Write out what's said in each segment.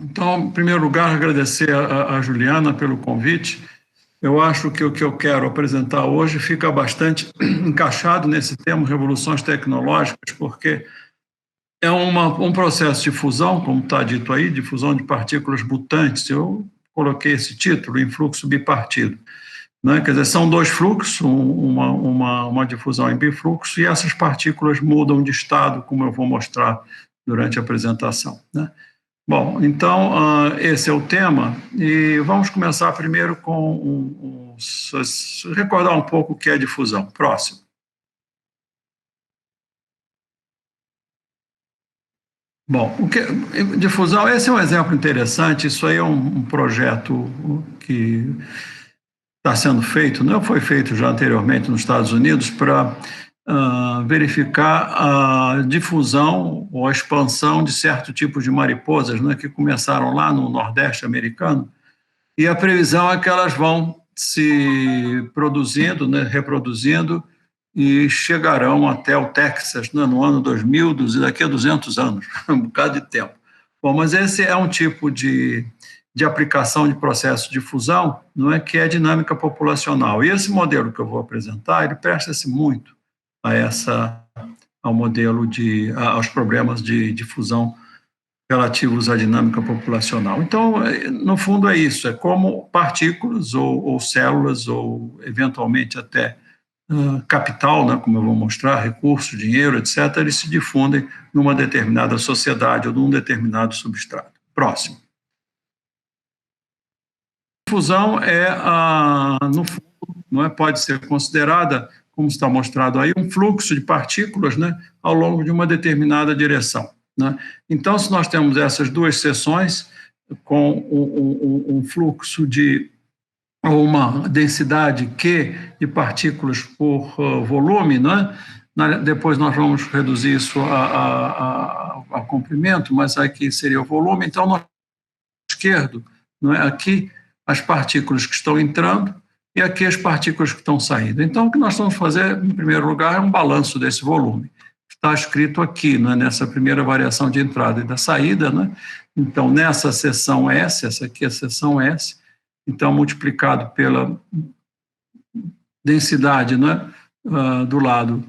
Então, em primeiro lugar, agradecer a Juliana pelo convite. Eu acho que o que eu quero apresentar hoje fica bastante encaixado nesse tema, revoluções tecnológicas, porque é um processo de fusão, como está dito aí, de fusão de partículas mutantes. Eu coloquei esse título em fluxo bipartido, né? Quer dizer, são dois fluxos, uma difusão em bifluxo, e essas partículas mudam de estado, como eu vou mostrar durante a apresentação, né? Bom, então, esse é o tema, e vamos começar primeiro com recordar um pouco o que é difusão. Próximo. Bom, difusão, esse é um exemplo interessante, isso aí é um projeto que está sendo feito, não foi feito já anteriormente nos Estados Unidos, para verificar a difusão ou a expansão de certo tipo de mariposas, né, que começaram lá no Nordeste americano, e a previsão é que elas vão se produzindo, né, reproduzindo, e chegarão até o Texas, né, no ano 2000, daqui a 200 anos, um bocado de tempo. Bom, mas esse é um tipo de aplicação de processo de fusão, não é, que é dinâmica populacional. E esse modelo que eu vou apresentar, ele presta-se muito ao modelo aos problemas de difusão relativos à dinâmica populacional. Então, no fundo é isso, é como partículas ou células ou eventualmente até capital, né, como eu vou mostrar, recursos, dinheiro, etc., eles se difundem numa determinada sociedade ou num determinado substrato. Próximo. A fusão no fundo, não é, pode ser considerada, como está mostrado aí, um fluxo de partículas, né, ao longo de uma determinada direção, né? Então, se nós temos essas duas seções com um fluxo de uma densidade Q de partículas por volume, né? Depois nós vamos reduzir isso a comprimento, mas aqui seria o volume. Então, no esquerdo, não é, aqui as partículas que estão entrando e aqui as partículas que estão saindo. Então, o que nós vamos fazer, em primeiro lugar, é um balanço desse volume. Está escrito aqui, né, nessa primeira variação de entrada e da saída, né? Então, nessa seção S, essa aqui é a seção S, então, multiplicado pela densidade, né, do lado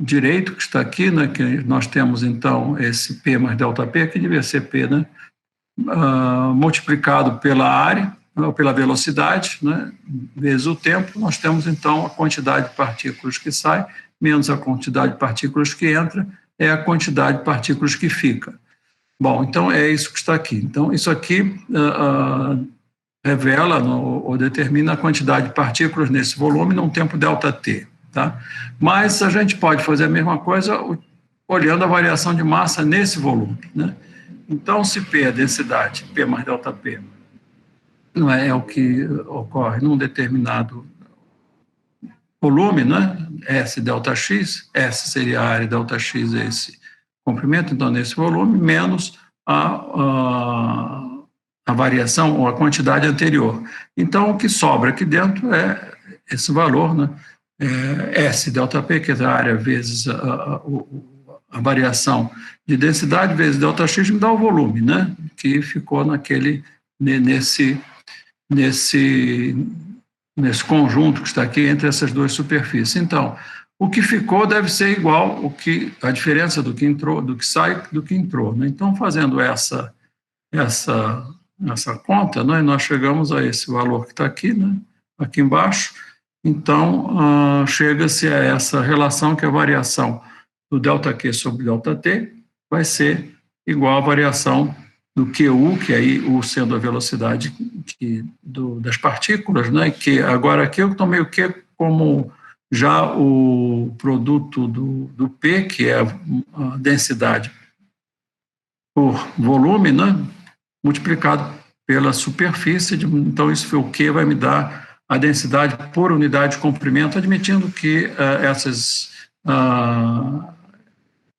direito, que está aqui, né, que nós temos, então, esse P mais ΔP, que devia ser P, né, multiplicado pela área, ou pela velocidade, né, vezes o tempo, nós temos, então, a quantidade de partículas que sai, menos a quantidade de partículas que entra, é a quantidade de partículas que fica. Bom, então, é isso que está aqui. Então, isso aqui revela ou determina a quantidade de partículas nesse volume num tempo ΔT, tá? Mas a gente pode fazer a mesma coisa olhando a variação de massa nesse volume, né? Então, se P é a densidade, P mais ΔP, não é o que ocorre num determinado volume, né? S ΔX, S seria a área, ΔX é esse comprimento, então, nesse volume, menos a variação ou a quantidade anterior. Então, o que sobra aqui dentro é esse valor, né? S ΔP, que é a área vezes a variação de densidade vezes ΔX, me dá o volume, né? Que ficou nesse conjunto que está aqui entre essas duas superfícies. Então, o que ficou deve ser igual a diferença do que entrou, do que sai, do que entrou, né? Então, fazendo essa conta, né, nós chegamos a esse valor que está aqui, né, aqui embaixo. Então, chega-se a essa relação, que é a variação do ΔQ sobre ΔT vai ser igual à variação do QU, que aí U sendo a velocidade das partículas, né, que agora aqui eu tomei o Q como já o produto do P, que é a densidade por volume, né, multiplicado pela superfície, então isso foi o Q, vai me dar a densidade por unidade de comprimento, admitindo que essas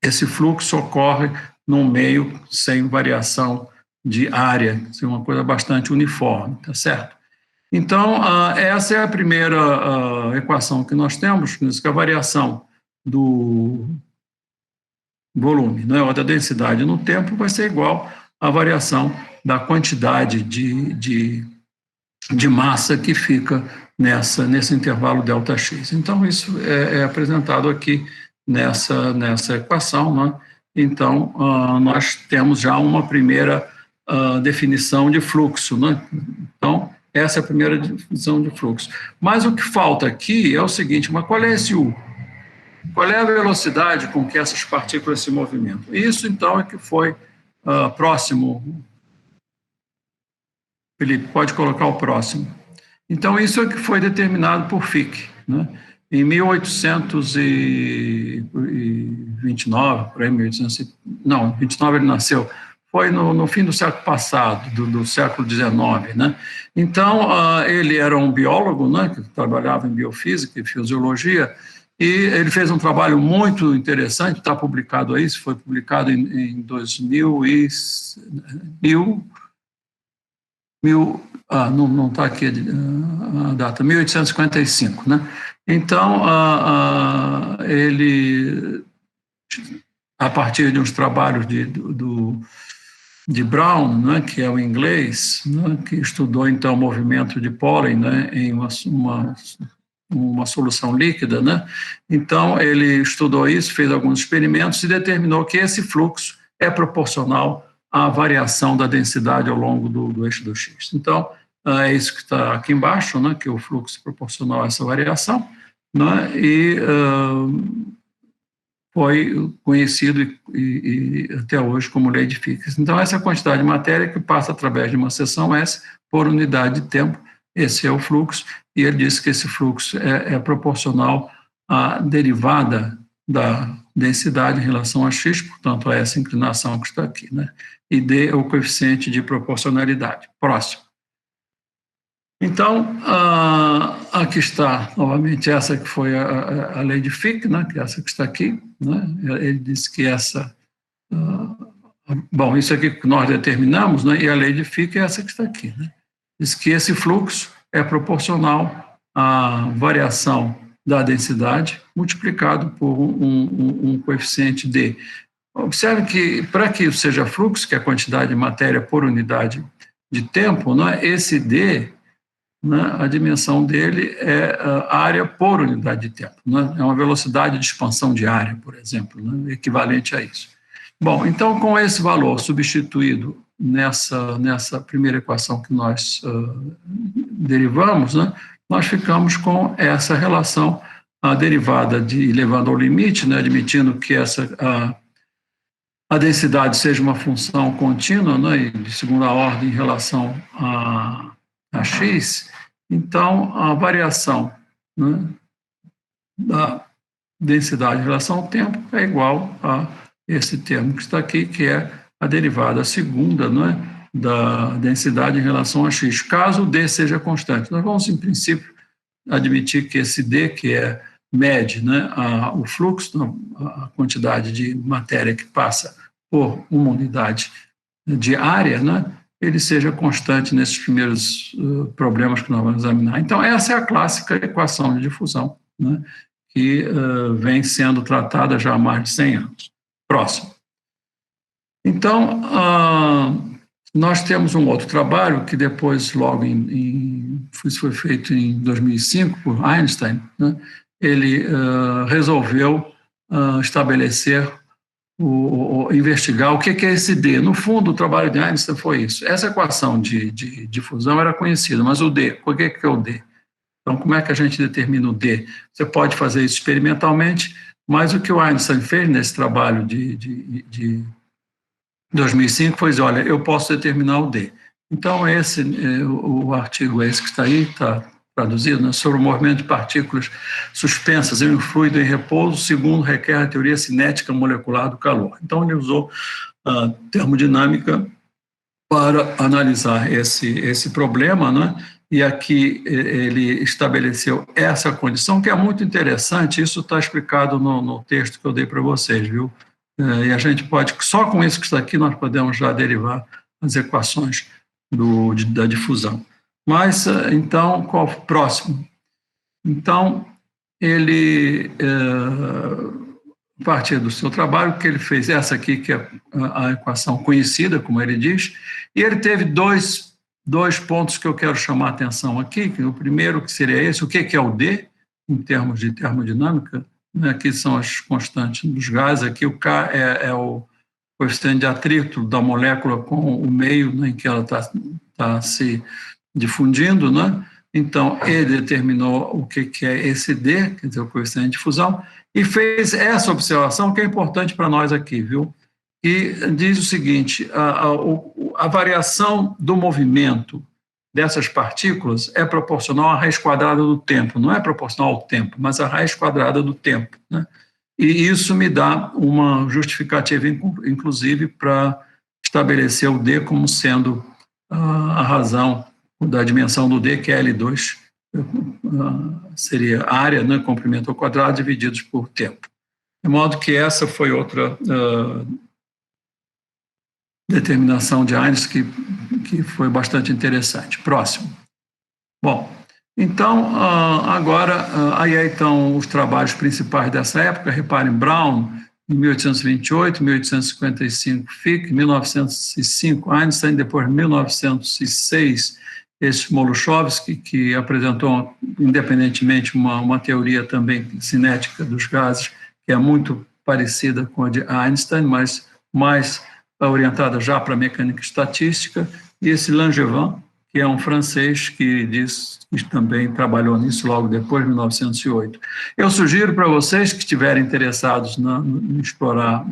esse fluxo ocorre num meio sem variação de área, assim, uma coisa bastante uniforme, tá certo? Então, essa é a primeira equação que nós temos, que a variação do volume, né, ou da densidade no tempo vai ser igual à variação da quantidade de massa que fica nesse intervalo ΔX. Então, isso é apresentado aqui nessa equação, né? Então, nós temos já uma primeira definição de fluxo, né? Então, essa é a primeira definição de fluxo. Mas o que falta aqui é o seguinte, mas qual é esse U? Qual é a velocidade com que essas partículas se movimentam? Isso, então, é que foi próximo. Felipe, pode colocar o próximo. Então, isso é que foi determinado por Fick, né? Em 1829, por aí, 1800, não, 29 ele nasceu, foi no fim do século passado, do século XIX, né? Então, ele era um biólogo, né, que trabalhava em biofísica e fisiologia, e ele fez um trabalho muito interessante, está publicado aí, foi publicado em 2000 não está aqui a data, 1855, né? Então, ele, a partir de uns trabalhos de Brown, né, que é o inglês, né, que estudou, então, o movimento de pólen, né, em uma solução líquida, né? Então, ele estudou isso, fez alguns experimentos e determinou que esse fluxo é proporcional à variação da densidade ao longo do eixo do X. Então, é isso que está aqui embaixo, né, que é o fluxo proporcional a essa variação, né, e foi conhecido e até hoje como lei de Fick. Então, essa é a quantidade de matéria que passa através de uma seção S por unidade de tempo, esse é o fluxo, e ele disse que esse fluxo é proporcional à derivada da densidade em relação a x, portanto, a essa inclinação que está aqui, né? E D é o coeficiente de proporcionalidade. Próximo. Então, aqui está, novamente, essa que foi a lei de Fick, né? Que é essa que está aqui, né? Ele disse que essa... bom, isso aqui que nós determinamos, né? E a lei de Fick é essa que está aqui, né? Diz que esse fluxo é proporcional à variação da densidade multiplicado por um coeficiente D. Observe que, para que isso seja fluxo, que é a quantidade de matéria por unidade de tempo, né, esse D, né, a dimensão dele é a área por unidade de tempo. Né, é uma velocidade de expansão de área, por exemplo, né, equivalente a isso. Bom, então, com esse valor substituído nessa primeira equação que nós derivamos, né, nós ficamos com essa relação, a derivada de levando ao limite, né, admitindo que a densidade seja uma função contínua, né, de segunda ordem em relação a x, então a variação, né, da densidade em relação ao tempo é igual a esse termo que está aqui, que é a derivada segunda, né, da densidade em relação a x, caso o d seja constante. Nós vamos, em princípio, admitir que esse d, que mede, né, o fluxo, a quantidade de matéria que passa por uma unidade de área, né, ele seja constante nesses primeiros problemas que nós vamos examinar. Então, essa é a clássica equação de difusão, né, que vem sendo tratada já há mais de 100 anos. Próximo. Então, nós temos um outro trabalho que depois, logo isso foi feito em 2005 por Einstein, né, ele resolveu estabelecer, investigar o que é esse D. No fundo, o trabalho de Einstein foi isso. Essa equação de difusão era conhecida, mas o D, o que é o D? Então, como é que a gente determina o D? Você pode fazer isso experimentalmente, mas o que o Einstein fez nesse trabalho de 2005 foi dizer, olha, eu posso determinar o D. Então, o artigo esse que está aí, está traduzido, né, sobre o movimento de partículas suspensas em um fluido em repouso, segundo requer a teoria cinética molecular do calor. Então, ele usou a termodinâmica para analisar esse problema, né, e aqui ele estabeleceu essa condição, que é muito interessante, isso está explicado no texto que eu dei para vocês, viu? E a gente pode, só com isso que está aqui, nós podemos já derivar as equações da difusão. Mas, então, qual o próximo? Então, ele, a partir do seu trabalho, que ele fez essa aqui, que é a equação conhecida, como ele diz, e ele teve dois pontos que eu quero chamar a atenção aqui. O primeiro, que seria esse, o que é o D, em termos de termodinâmica, né? Aqui são as constantes dos gases, aqui o K é o coeficiente de atrito da molécula com o meio, né, em que ela está se difundindo, né? Então, ele determinou o que é esse D, quer dizer, o coeficiente de fusão, e fez essa observação que é importante para nós aqui, viu? E diz o seguinte, a variação do movimento dessas partículas é proporcional à raiz quadrada do tempo, não é proporcional ao tempo, mas à raiz quadrada do tempo, né? E isso me dá uma justificativa, inclusive, para estabelecer o D como sendo a razão da dimensão do D, que é L2, seria área, né, comprimento ao quadrado, divididos por tempo. De modo que essa foi outra determinação de Einstein que foi bastante interessante. Próximo. Bom, então, agora, aí estão os trabalhos principais dessa época. Reparem, Brown, em 1828, 1855, Fick, 1905, Einstein, depois 1906, esse Moluchovsky, que apresentou, independentemente, uma teoria também cinética dos gases, que é muito parecida com a de Einstein, mas mais orientada já para a mecânica estatística, e esse Langevin, que é um francês que também trabalhou nisso logo depois, de 1908. Eu sugiro para vocês que estiverem interessados em explorar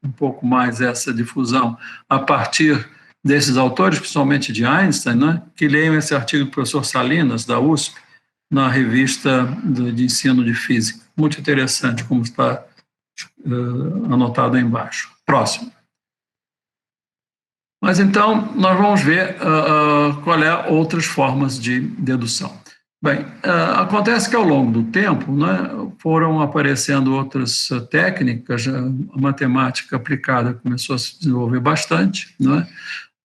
um pouco mais essa difusão a partir desses autores, principalmente de Einstein, né, que leiam esse artigo do professor Salinas, da USP, na revista de ensino de física. Muito interessante, como está anotado aí embaixo. Próximo. Mas então, nós vamos ver qual é outras formas de dedução. Bem, acontece que ao longo do tempo, né, foram aparecendo outras técnicas, a matemática aplicada começou a se desenvolver bastante, né?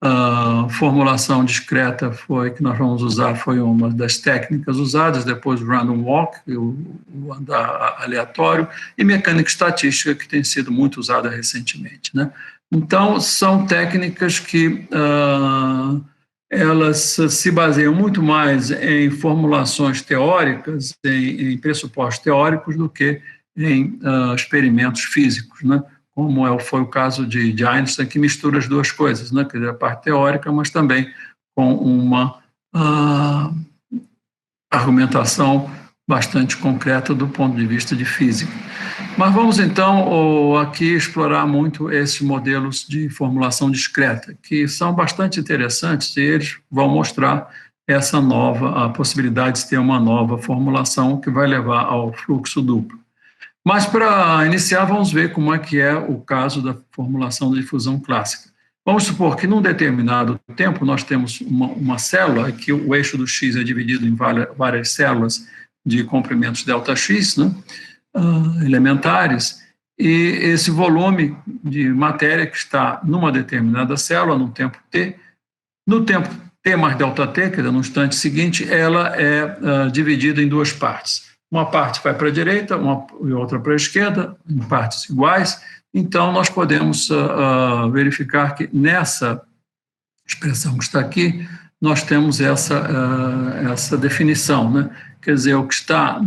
A formulação discreta que nós vamos usar foi uma das técnicas usadas, depois o random walk, o andar aleatório, e mecânica estatística, que tem sido muito usada recentemente, né? Então, são técnicas que elas se baseiam muito mais em formulações teóricas, em pressupostos teóricos, do que em experimentos físicos, né? Como foi o caso de Einstein, que mistura as duas coisas, né? Quer dizer, a parte teórica, mas também com uma argumentação bastante concreta do ponto de vista de física. Mas vamos, então, aqui explorar muito esses modelos de formulação discreta, que são bastante interessantes, e eles vão mostrar a possibilidade de ter uma nova formulação que vai levar ao fluxo duplo. Mas, para iniciar, vamos ver como é que é o caso da formulação da difusão clássica. Vamos supor que, num determinado tempo, nós temos uma célula, que o eixo do X é dividido em várias células de comprimentos ΔX, né, elementares, e esse volume de matéria que está numa determinada célula, no tempo t, no tempo t mais ΔT, quer dizer, no instante seguinte, ela é dividida em duas partes. Uma parte vai para a direita e outra para a esquerda, em partes iguais. Então, nós podemos verificar que nessa expressão que está aqui, nós temos essa definição, né? Quer dizer, o que está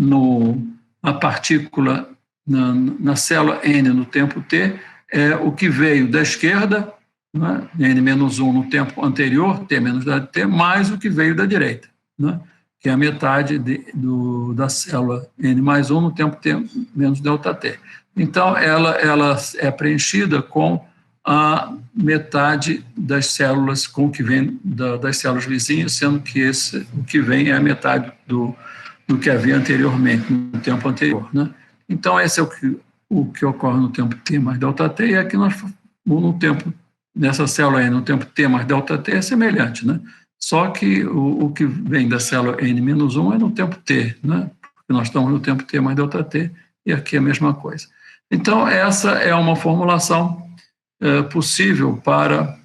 a partícula na célula N no tempo T é o que veio da esquerda, né? N-1 no tempo anterior, T menos T, mais o que veio da direita, né? Que é a metade da célula N mais 1 no tempo T menos ΔT. Então, ela é preenchida com a metade das células com o que vem das células vizinhas, sendo que o que vem é a metade do que havia anteriormente, no tempo anterior, né? Então, esse é o que ocorre no tempo T mais ΔT, e aqui nessa célula N, no tempo T mais ΔT, é semelhante, né? Só que o que vem da célula N-1 é no tempo T, né? Porque nós estamos no tempo T mais ΔT, e aqui é a mesma coisa. Então, essa é uma formulação possível para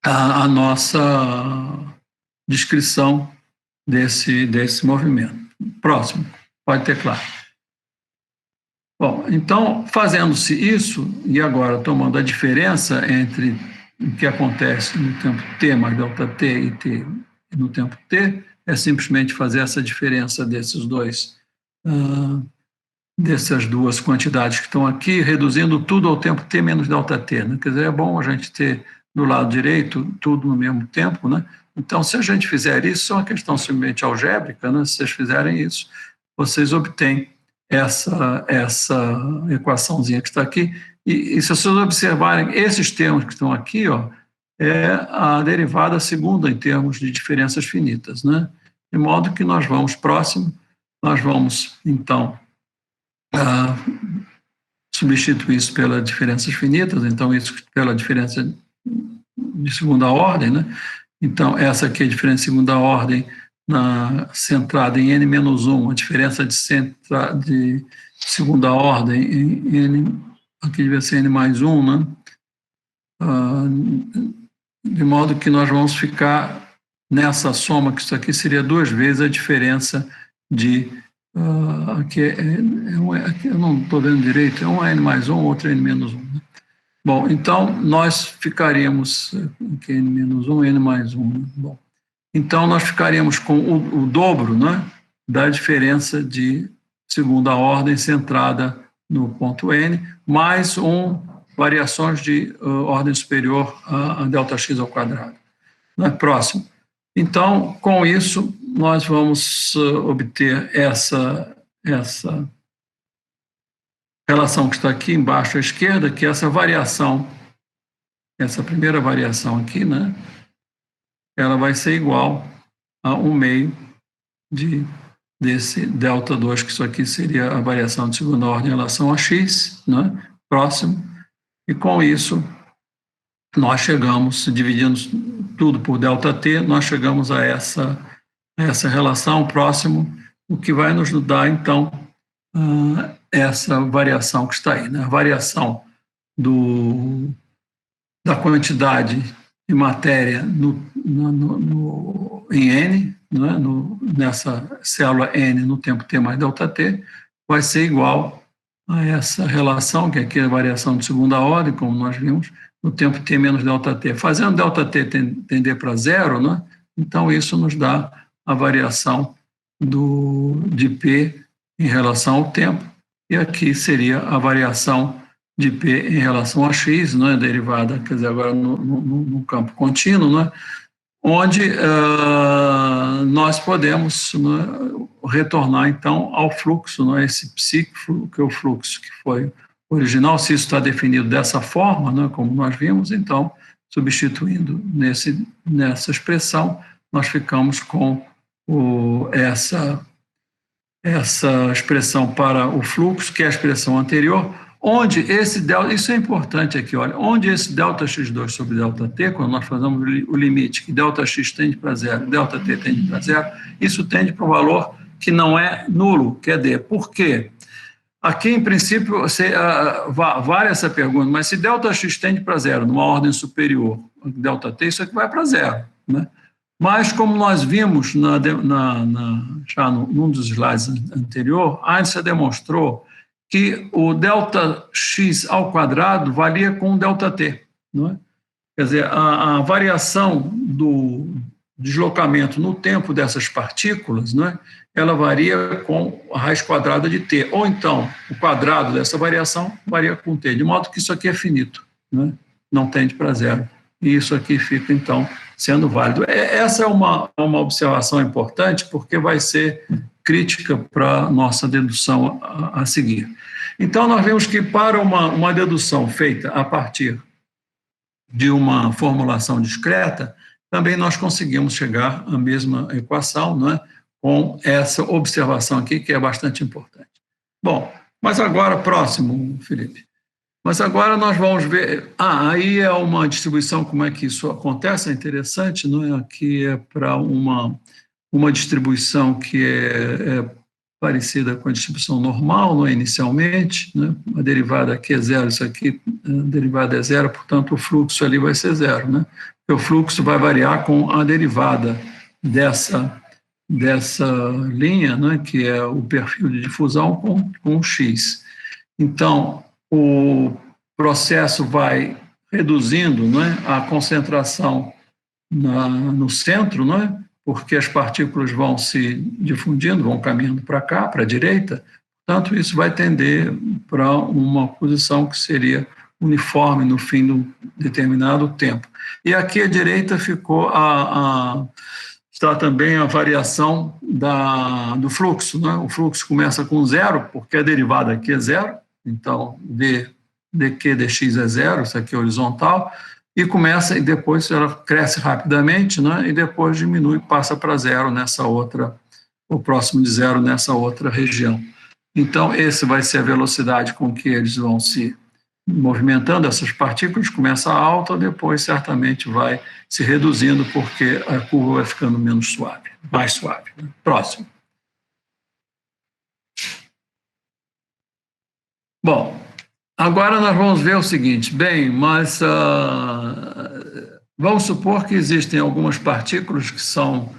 a nossa descrição desse movimento. Próximo, pode teclar. Bom, então, fazendo-se isso, e agora tomando a diferença entre o que acontece no tempo T mais ΔT e T no tempo T, é simplesmente fazer essa diferença dessas duas quantidades que estão aqui, reduzindo tudo ao tempo T menos ΔT. Né? Quer dizer, é bom a gente ter do lado direito tudo no mesmo tempo, né? Então, se a gente fizer isso, é uma questão simplesmente algébrica, né? Se vocês fizerem isso, vocês obtêm essa equaçãozinha que está aqui. E se vocês observarem, esses termos que estão aqui, ó, é a derivada segunda em termos de diferenças finitas, né? De modo que nós vamos próximo, nós vamos, então, substituir isso pelas diferenças finitas, então isso pela diferença de segunda ordem, né? Então, essa aqui é a diferença de segunda ordem centrada em n-1, a diferença de segunda ordem em n, aqui deve ser n mais 1, né? De modo que nós vamos ficar nessa soma, que isso aqui seria 2 vezes a diferença de... aqui eu não estou vendo direito, é um n mais 1, outro n menos 1, né? Bom, então, nós ficaríamos, aqui n menos 1, n mais 1. Né? Bom, então, nós ficaríamos com o dobro, né, da diferença de segunda ordem centrada no ponto n, mais variações de ordem superior a ΔX ao quadrado. Né? Próximo. Então, com isso, nós vamos obter essa relação que está aqui embaixo à esquerda, que é essa variação, essa primeira variação aqui, né? Ela vai ser igual a 1 meio desse ΔH, que isso aqui seria a variação de segunda ordem em relação a x, né? Próximo. E com isso, nós chegamos, dividindo tudo por ΔT, nós chegamos a essa relação próximo, o que vai nos dar, então, essa variação que está aí, né? A variação da quantidade de matéria em N, né? Nessa célula N no tempo T mais ΔT, vai ser igual a essa relação, que aqui é a variação de segunda ordem, como nós vimos, no tempo T menos ΔT. Fazendo ΔT tender para zero, né? Então isso nos dá a variação de P em relação ao tempo, e aqui seria a variação de P em relação a x, né, derivada, quer dizer, agora no campo contínuo, né, onde nós podemos, né, retornar, então, ao fluxo, né, esse psi, que é o fluxo que foi original, se isso está definido dessa forma, né, como nós vimos, então, substituindo nessa expressão, nós ficamos com essa expressão para o fluxo, que é a expressão anterior, onde esse delta, isso é importante aqui, olha, onde esse ΔX2 sobre ΔT, quando nós fazemos o limite, que ΔX tende para zero, ΔT tende para zero, isso tende para um valor que não é nulo, que é D. Por quê? Aqui, em princípio, vale essa pergunta, mas se ΔX tende para zero, numa ordem superior, ΔT, isso aqui vai para zero, né? Mas, como nós vimos já num dos slides anterior, Einstein demonstrou que o ΔX ao quadrado valia com ΔT. Não é? Quer dizer, a variação do deslocamento no tempo dessas partículas, não é? Ela varia com a raiz quadrada de t, ou então o quadrado dessa variação varia com t, de modo que isso aqui é finito, não é? Não tende para zero. E isso aqui fica, então, sendo válido. Essa é uma observação importante, porque vai ser crítica para a nossa dedução a seguir. Então, nós vemos que para uma dedução feita a partir de uma formulação discreta, também nós conseguimos chegar à mesma equação, não é? Com essa observação aqui, que é bastante importante. Bom, mas agora, próximo, Felipe. Mas agora nós vamos ver. Aí é uma distribuição, como é que isso acontece? É interessante, não é? Aqui é para uma distribuição que é parecida com a distribuição normal, não é? Inicialmente, né? A derivada aqui é zero, isso aqui, a derivada é zero, portanto o fluxo ali vai ser zero, né? O fluxo vai variar com a derivada dessa linha, né? Que é o perfil de difusão com x. Então, o processo vai reduzindo, não é, a concentração no centro, não é? Porque as partículas vão se difundindo, vão caminhando para cá, para a direita, portanto, isso vai tender para uma posição que seria uniforme no fim do determinado tempo. E aqui à direita ficou está também a variação do fluxo, né? O fluxo começa com zero, porque a derivada aqui é zero, então dq dx é zero, isso aqui é horizontal, e começa, e depois ela cresce rapidamente, né? E depois diminui, passa para zero nessa outra, o próximo de zero nessa outra região. Então, esse vai ser a velocidade com que eles vão se movimentando, essas partículas, começa alta, depois certamente vai se reduzindo, porque a curva vai ficando menos suave, mais suave. Né? Próximo. Bom, agora nós vamos ver o seguinte, bem, mas vamos supor que existem algumas partículas que são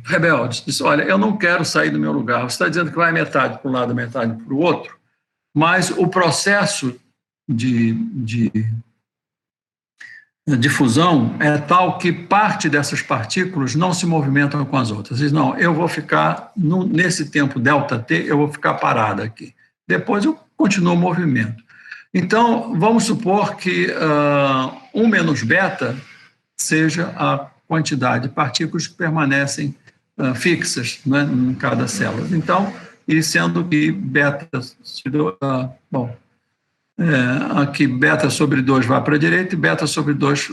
rebeldes. Diz, olha, eu não quero sair do meu lugar. Você está dizendo que vai metade para um lado, metade para o outro, mas o processo de difusão é tal que parte dessas partículas não se movimentam com as outras. Diz, não, eu vou ficar, nesse tempo ΔT, eu vou ficar parada aqui. Depois eu continuo o movimento. Então, vamos supor que 1 menos beta seja a quantidade de partículas que permanecem fixas, né, em cada célula. Então, e sendo que beta, aqui beta sobre 2 vai para a direita e beta sobre 2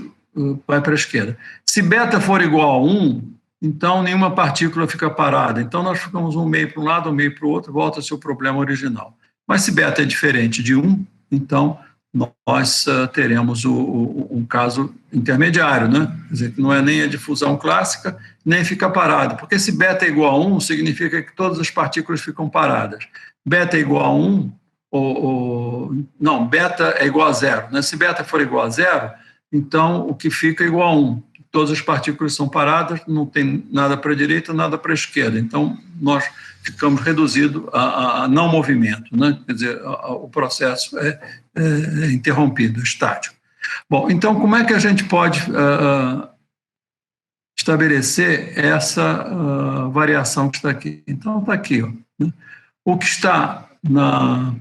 vai para a esquerda. Se beta for igual a 1, então nenhuma partícula fica parada. Então nós ficamos um meio para um lado, um meio para o outro, volta-se o problema original. Mas se beta é diferente de 1, então nós teremos um caso intermediário, né? Quer dizer, que não é nem a difusão clássica, nem fica parado. Porque se beta é igual a 1, significa que todas as partículas ficam paradas. Beta é igual a 1, não, beta é igual a zero. Né? Se beta for igual a zero, então o que fica é igual a 1. Todas as partículas são paradas, não tem nada para a direita, nada para a esquerda. Então, nós ficamos reduzidos a não movimento. Né? Quer dizer, o processo é interrompido, estático. Bom, então, como é que a gente pode estabelecer essa variação que está aqui? Então, está aqui. Ó, né? O que está na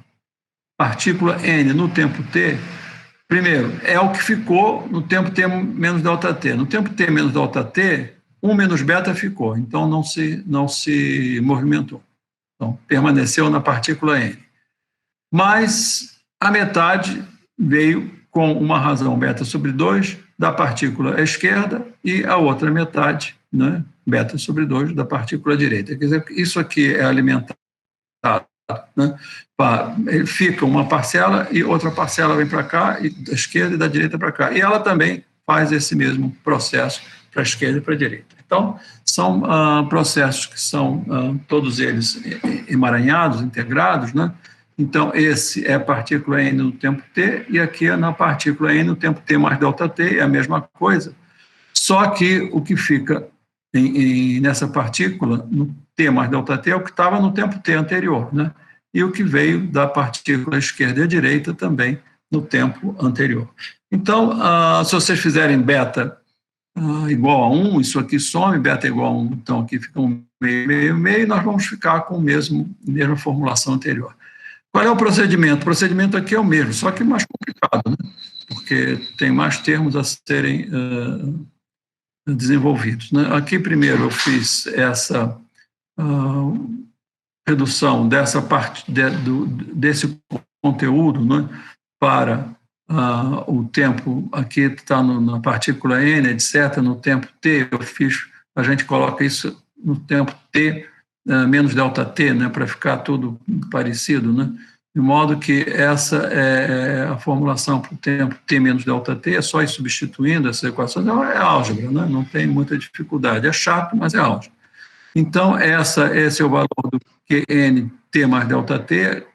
partícula n no tempo t, primeiro, é o que ficou no tempo t menos ΔT. No tempo t menos ΔT, 1 menos beta ficou, então não se movimentou. Então, permaneceu na partícula n. Mas a metade veio com uma razão beta sobre 2 da partícula esquerda e a outra metade, né, beta sobre 2 da partícula direita. Quer dizer, isso aqui é alimentado. Né? Fica uma parcela e outra parcela vem para cá, e da esquerda e da direita para cá. E ela também faz esse mesmo processo para a esquerda e para a direita. Então, são processos que são todos eles emaranhados, integrados, né? Então, esse é a partícula n no tempo t, e aqui é na partícula n no tempo t mais ΔT, é a mesma coisa, só que o que fica nessa partícula, no t mais ΔT, é o que estava no tempo t anterior, né? E o que veio da partícula esquerda e à direita também no tempo anterior. Então, se vocês fizerem beta igual a 1, isso aqui some, beta igual a 1, então aqui fica um meio, e nós vamos ficar com a mesma formulação anterior. Qual é o procedimento? O procedimento aqui é o mesmo, só que mais complicado, né? Porque tem mais termos a serem desenvolvidos. Né? Aqui, primeiro, eu fiz essa redução dessa parte desse conteúdo, né, para o tempo, aqui está na partícula n, etc., no tempo t, a gente coloca isso no tempo t menos ΔT, né, para ficar tudo parecido, né? de modo que essa é a formulação para o tempo t menos ΔT, é só ir substituindo essas equações, é álgebra, né? Não tem muita dificuldade, é chato, mas é álgebra. Então, esse é o valor do Qn t mais ΔT,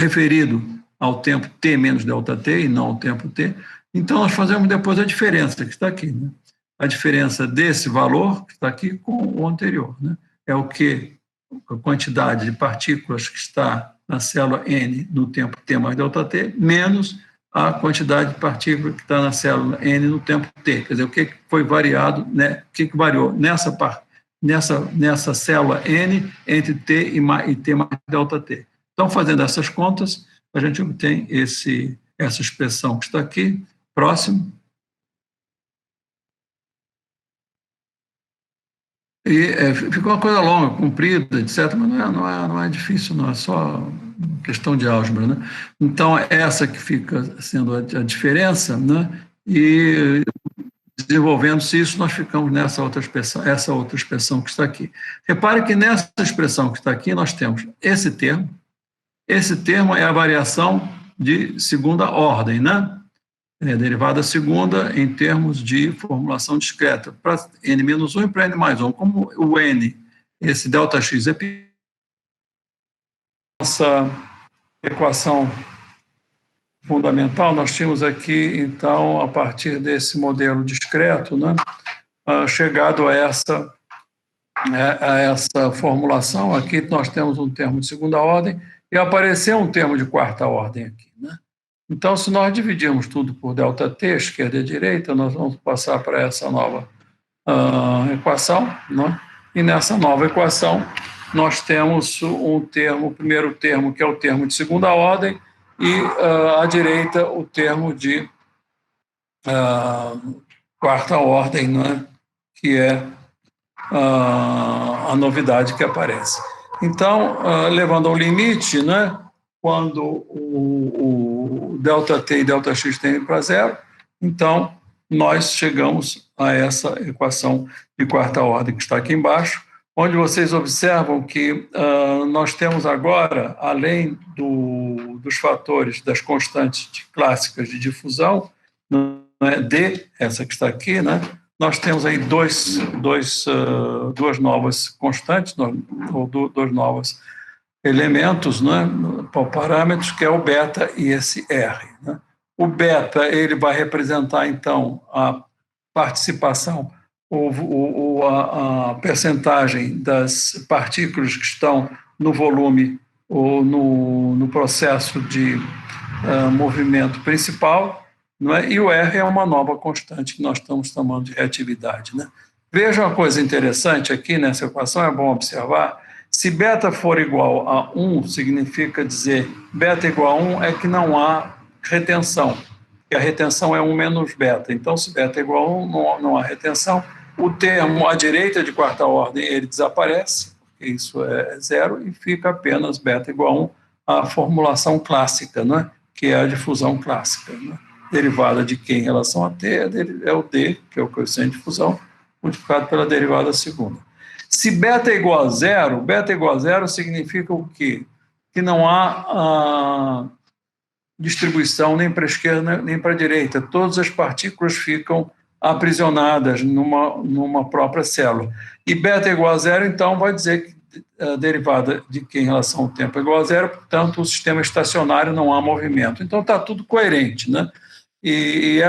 referido ao tempo t menos ΔT e não ao tempo t. Então, nós fazemos depois a diferença que está aqui, né? A diferença desse valor que está aqui com o anterior, né? É o que a quantidade de partículas que está na célula N no tempo t mais ΔT, menos a quantidade de partículas que está na célula N no tempo t. Quer dizer, o que foi variado, né? O que variou nessa célula N entre t e t mais ΔT. Então, fazendo essas contas, a gente obtém essa expressão que está aqui, próximo. E ficou uma coisa longa, comprida, etc., mas não é difícil, não, é só questão de álgebra, né? Então, essa que fica sendo a diferença, né? E desenvolvendo-se isso, nós ficamos nessa outra expressão, essa outra expressão que está aqui. Repare que nessa expressão que está aqui, nós temos esse termo. Esse termo é a variação de segunda ordem, né? É derivada segunda em termos de formulação discreta, para n-1 e para n+1. Como o n, esse ΔX é pequeno, nossa equação fundamental, nós tínhamos aqui, então, a partir desse modelo discreto, né, chegado a essa formulação. Aqui nós temos um termo de segunda ordem e apareceu um termo de quarta ordem aqui, né? Então, se nós dividirmos tudo por ΔT, esquerda e direita, nós vamos passar para essa nova equação, né? E nessa nova equação nós temos um termo, o primeiro termo, que é o termo de segunda ordem, e à direita o termo de quarta ordem, né? Que é a novidade que aparece. Então, levando ao limite, né? Quando o ΔT e ΔX tendem para zero, então nós chegamos a essa equação de quarta ordem que está aqui embaixo, onde vocês observam que nós temos agora, além dos fatores das constantes clássicas de difusão, né, D, essa que está aqui, né, nós temos aí duas novas constantes, ou dois novos elementos, né, parâmetros, que é o beta e esse R, né? O beta, ele vai representar, então, a participação ou a percentagem das partículas que estão no volume ou no processo de movimento principal, não é? E o R é uma nova constante que nós estamos chamando de reatividade, né? Veja uma coisa interessante aqui nessa equação, é bom observar. Se beta for igual a 1, significa dizer beta igual a 1 é que não há retenção, e a retenção é 1 menos beta. Então, se beta é igual a 1, não há retenção. O termo à direita de quarta ordem, ele desaparece, isso é zero, e fica apenas beta igual a 1, a formulação clássica, né? Que é a difusão clássica, né? Derivada de Q em relação a T é o D, que é o coeficiente de difusão, multiplicado pela derivada segunda. Se beta é igual a zero significa o quê? Que não há distribuição nem para a esquerda nem para a direita. Todas as partículas ficam aprisionadas numa própria célula. E beta é igual a zero, então vai dizer que a derivada de Q em relação ao tempo é igual a zero, portanto, o sistema estacionário não há movimento. Então, está tudo coerente, né? E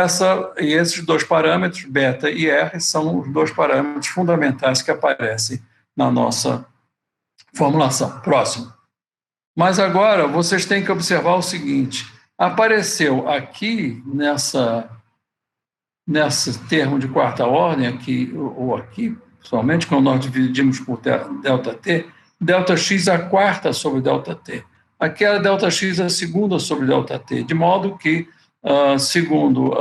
esses dois parâmetros, beta e R, são os dois parâmetros fundamentais que aparecem na nossa formulação. Próximo. Mas agora vocês têm que observar o seguinte: apareceu aqui nesse termo de quarta ordem, aqui ou aqui, somente quando nós dividimos por ΔT, ΔX a quarta sobre ΔT. Aqui a ΔX a segunda sobre ΔT, de modo que segundo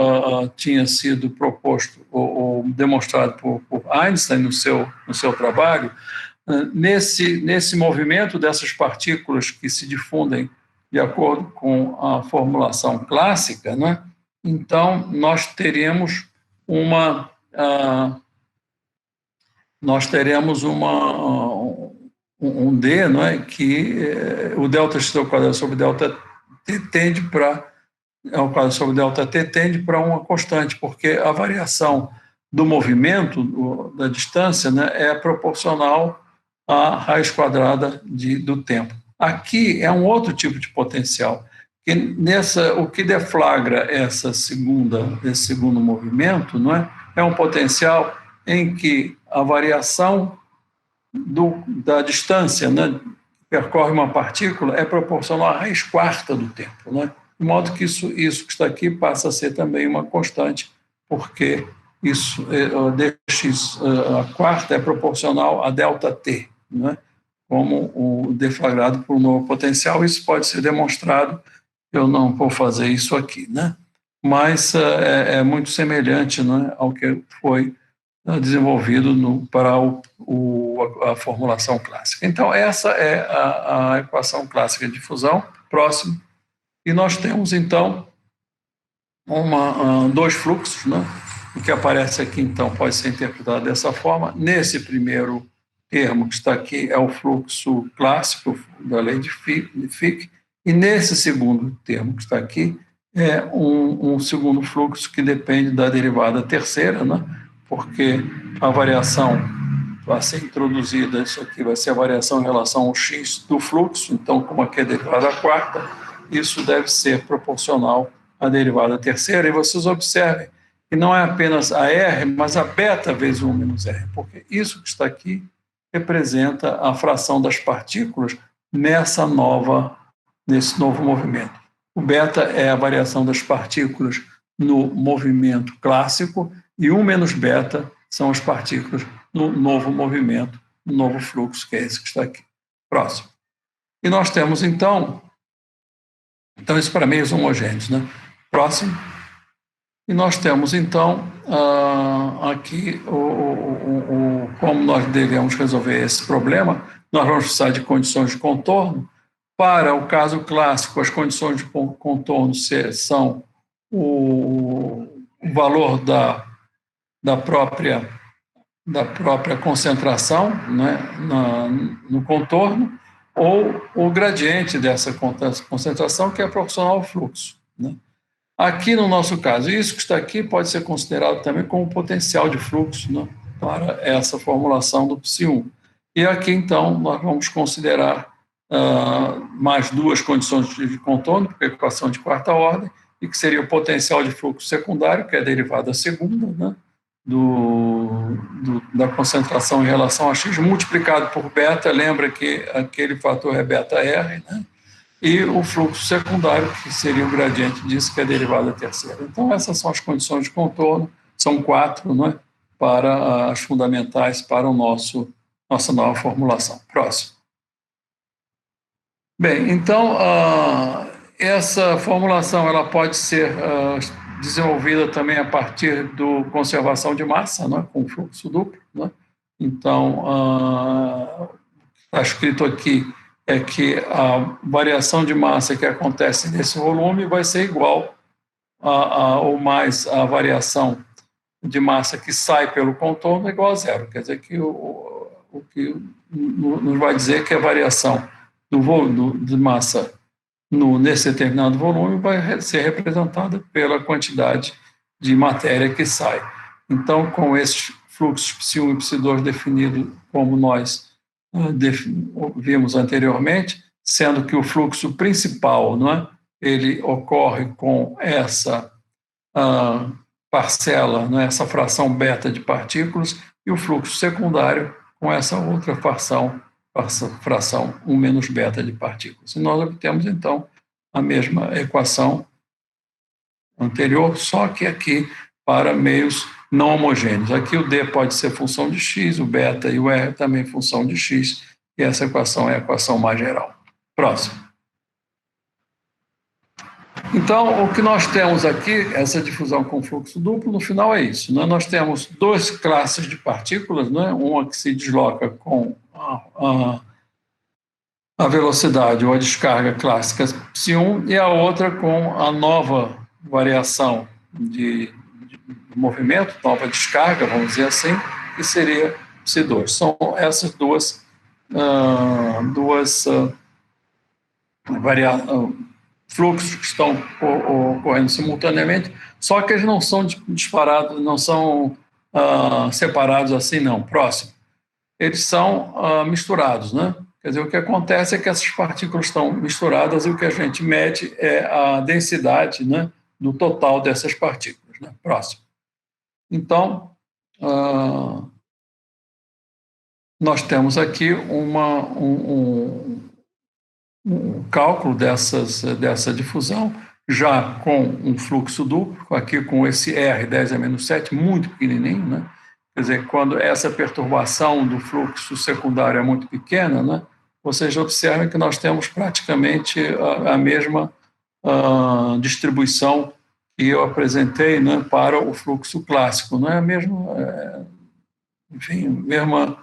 tinha sido proposto ou demonstrado por Einstein no seu trabalho, nesse movimento dessas partículas que se difundem de acordo com a formulação clássica, né? Então nós teremos uma um D, não é? Que o delta x ao quadrado sobre delta t tende para ao quadrado sobre delta t tende para uma constante, porque a variação do movimento, da distância, né, é proporcional à raiz quadrada do tempo. Aqui é um outro tipo de potencial. Que o que deflagra esse segundo movimento, não é? É um potencial em que a variação da distância, né, que percorre uma partícula é proporcional à raiz quarta do tempo, né? De modo que isso que está aqui passa a ser também uma constante, porque dx a quarta é proporcional a ΔT, né? Como o deflagrado por um novo potencial. Isso pode ser demonstrado, eu não vou fazer isso aqui, né? Mas é muito semelhante, né, ao que foi desenvolvido para a formulação clássica. Então, essa é a equação clássica de fusão. Próximo. E nós temos, então, dois fluxos, né? O que aparece aqui, então, pode ser interpretado dessa forma. Nesse primeiro termo que está aqui é o fluxo clássico da lei de Fick, e nesse segundo termo que está aqui é um segundo fluxo que depende da derivada terceira, né? Porque a variação vai ser introduzida, isso aqui vai ser a variação em relação ao x do fluxo, então, como aqui é derivada quarta, isso deve ser proporcional à derivada terceira, e vocês observem que não é apenas a R, mas a beta vezes 1 menos R, porque isso que está aqui representa a fração das partículas nesse novo movimento. O beta é a variação das partículas no movimento clássico, e 1 menos beta são as partículas no novo movimento, no novo fluxo, que é esse que está aqui. Próximo. E nós temos, então isso para meios homogêneos, né? Próximo. E nós temos, então, aqui como nós devemos resolver esse problema. Nós vamos precisar de condições de contorno. Para o caso clássico, as condições de contorno são o valor da própria concentração, né, no contorno, ou o gradiente dessa concentração, que é proporcional ao fluxo, né? Aqui, no nosso caso, isso que está aqui pode ser considerado também como potencial de fluxo, né, para essa formulação do psi1. E aqui, então, nós vamos considerar mais duas condições de contorno, porque é equação de quarta ordem, e que seria o potencial de fluxo secundário, que é a derivada segunda, né, da concentração em relação a x, multiplicado por beta. Lembra que aquele fator é beta R, né? E o fluxo secundário, que seria o gradiente disso, que é a derivada terceira. Então, essas são as condições de contorno, são 4, não é? Para as fundamentais para nossa nova formulação. Próximo. Bem, então, essa formulação ela pode ser desenvolvida também a partir do conservação de massa, né, com fluxo duplo, né? Então, está escrito aqui é que a variação de massa que acontece nesse volume vai ser igual ou mais a variação de massa que sai pelo contorno é igual a zero. Quer dizer que o que nos vai dizer que a variação de massa nesse determinado volume vai ser representada pela quantidade de matéria que sai. Então, com esses fluxos psi1 e psi2 definidos como nós vimos anteriormente, sendo que o fluxo principal, não é, ele ocorre com essa parcela, né, essa fração beta de partículas, e o fluxo secundário com essa outra fração 1 menos beta de partículas. E nós obtemos, então, a mesma equação anterior, só que aqui para meios não homogêneos. Aqui o D pode ser função de x, o beta e o R também função de x, e essa equação é a equação mais geral. Próximo. Então, o que nós temos aqui, essa difusão com fluxo duplo, no final é isso, né? Nós temos duas classes de partículas, né? Uma que se desloca com a velocidade ou a descarga clássica psi1, e a outra com a nova variação de movimento, nova descarga, vamos dizer assim, que seria psi2. São essas duas fluxos que estão ocorrendo simultaneamente, só que eles não são disparados, não são separados assim, não, próximos. Eles são misturados, né? Quer dizer, o que acontece é que essas partículas estão misturadas e o que a gente mede é a densidade, né, do total dessas partículas, né, próximo. Então, nós temos aqui um cálculo dessa difusão, já com um fluxo duplo, aqui com esse R 10 a menos 7, muito pequenininho, né? Quer dizer, quando essa perturbação do fluxo secundário é muito pequena, né, vocês observam que nós temos praticamente a mesma distribuição que eu apresentei, né, para o fluxo clássico, não é a mesma, enfim, mesmo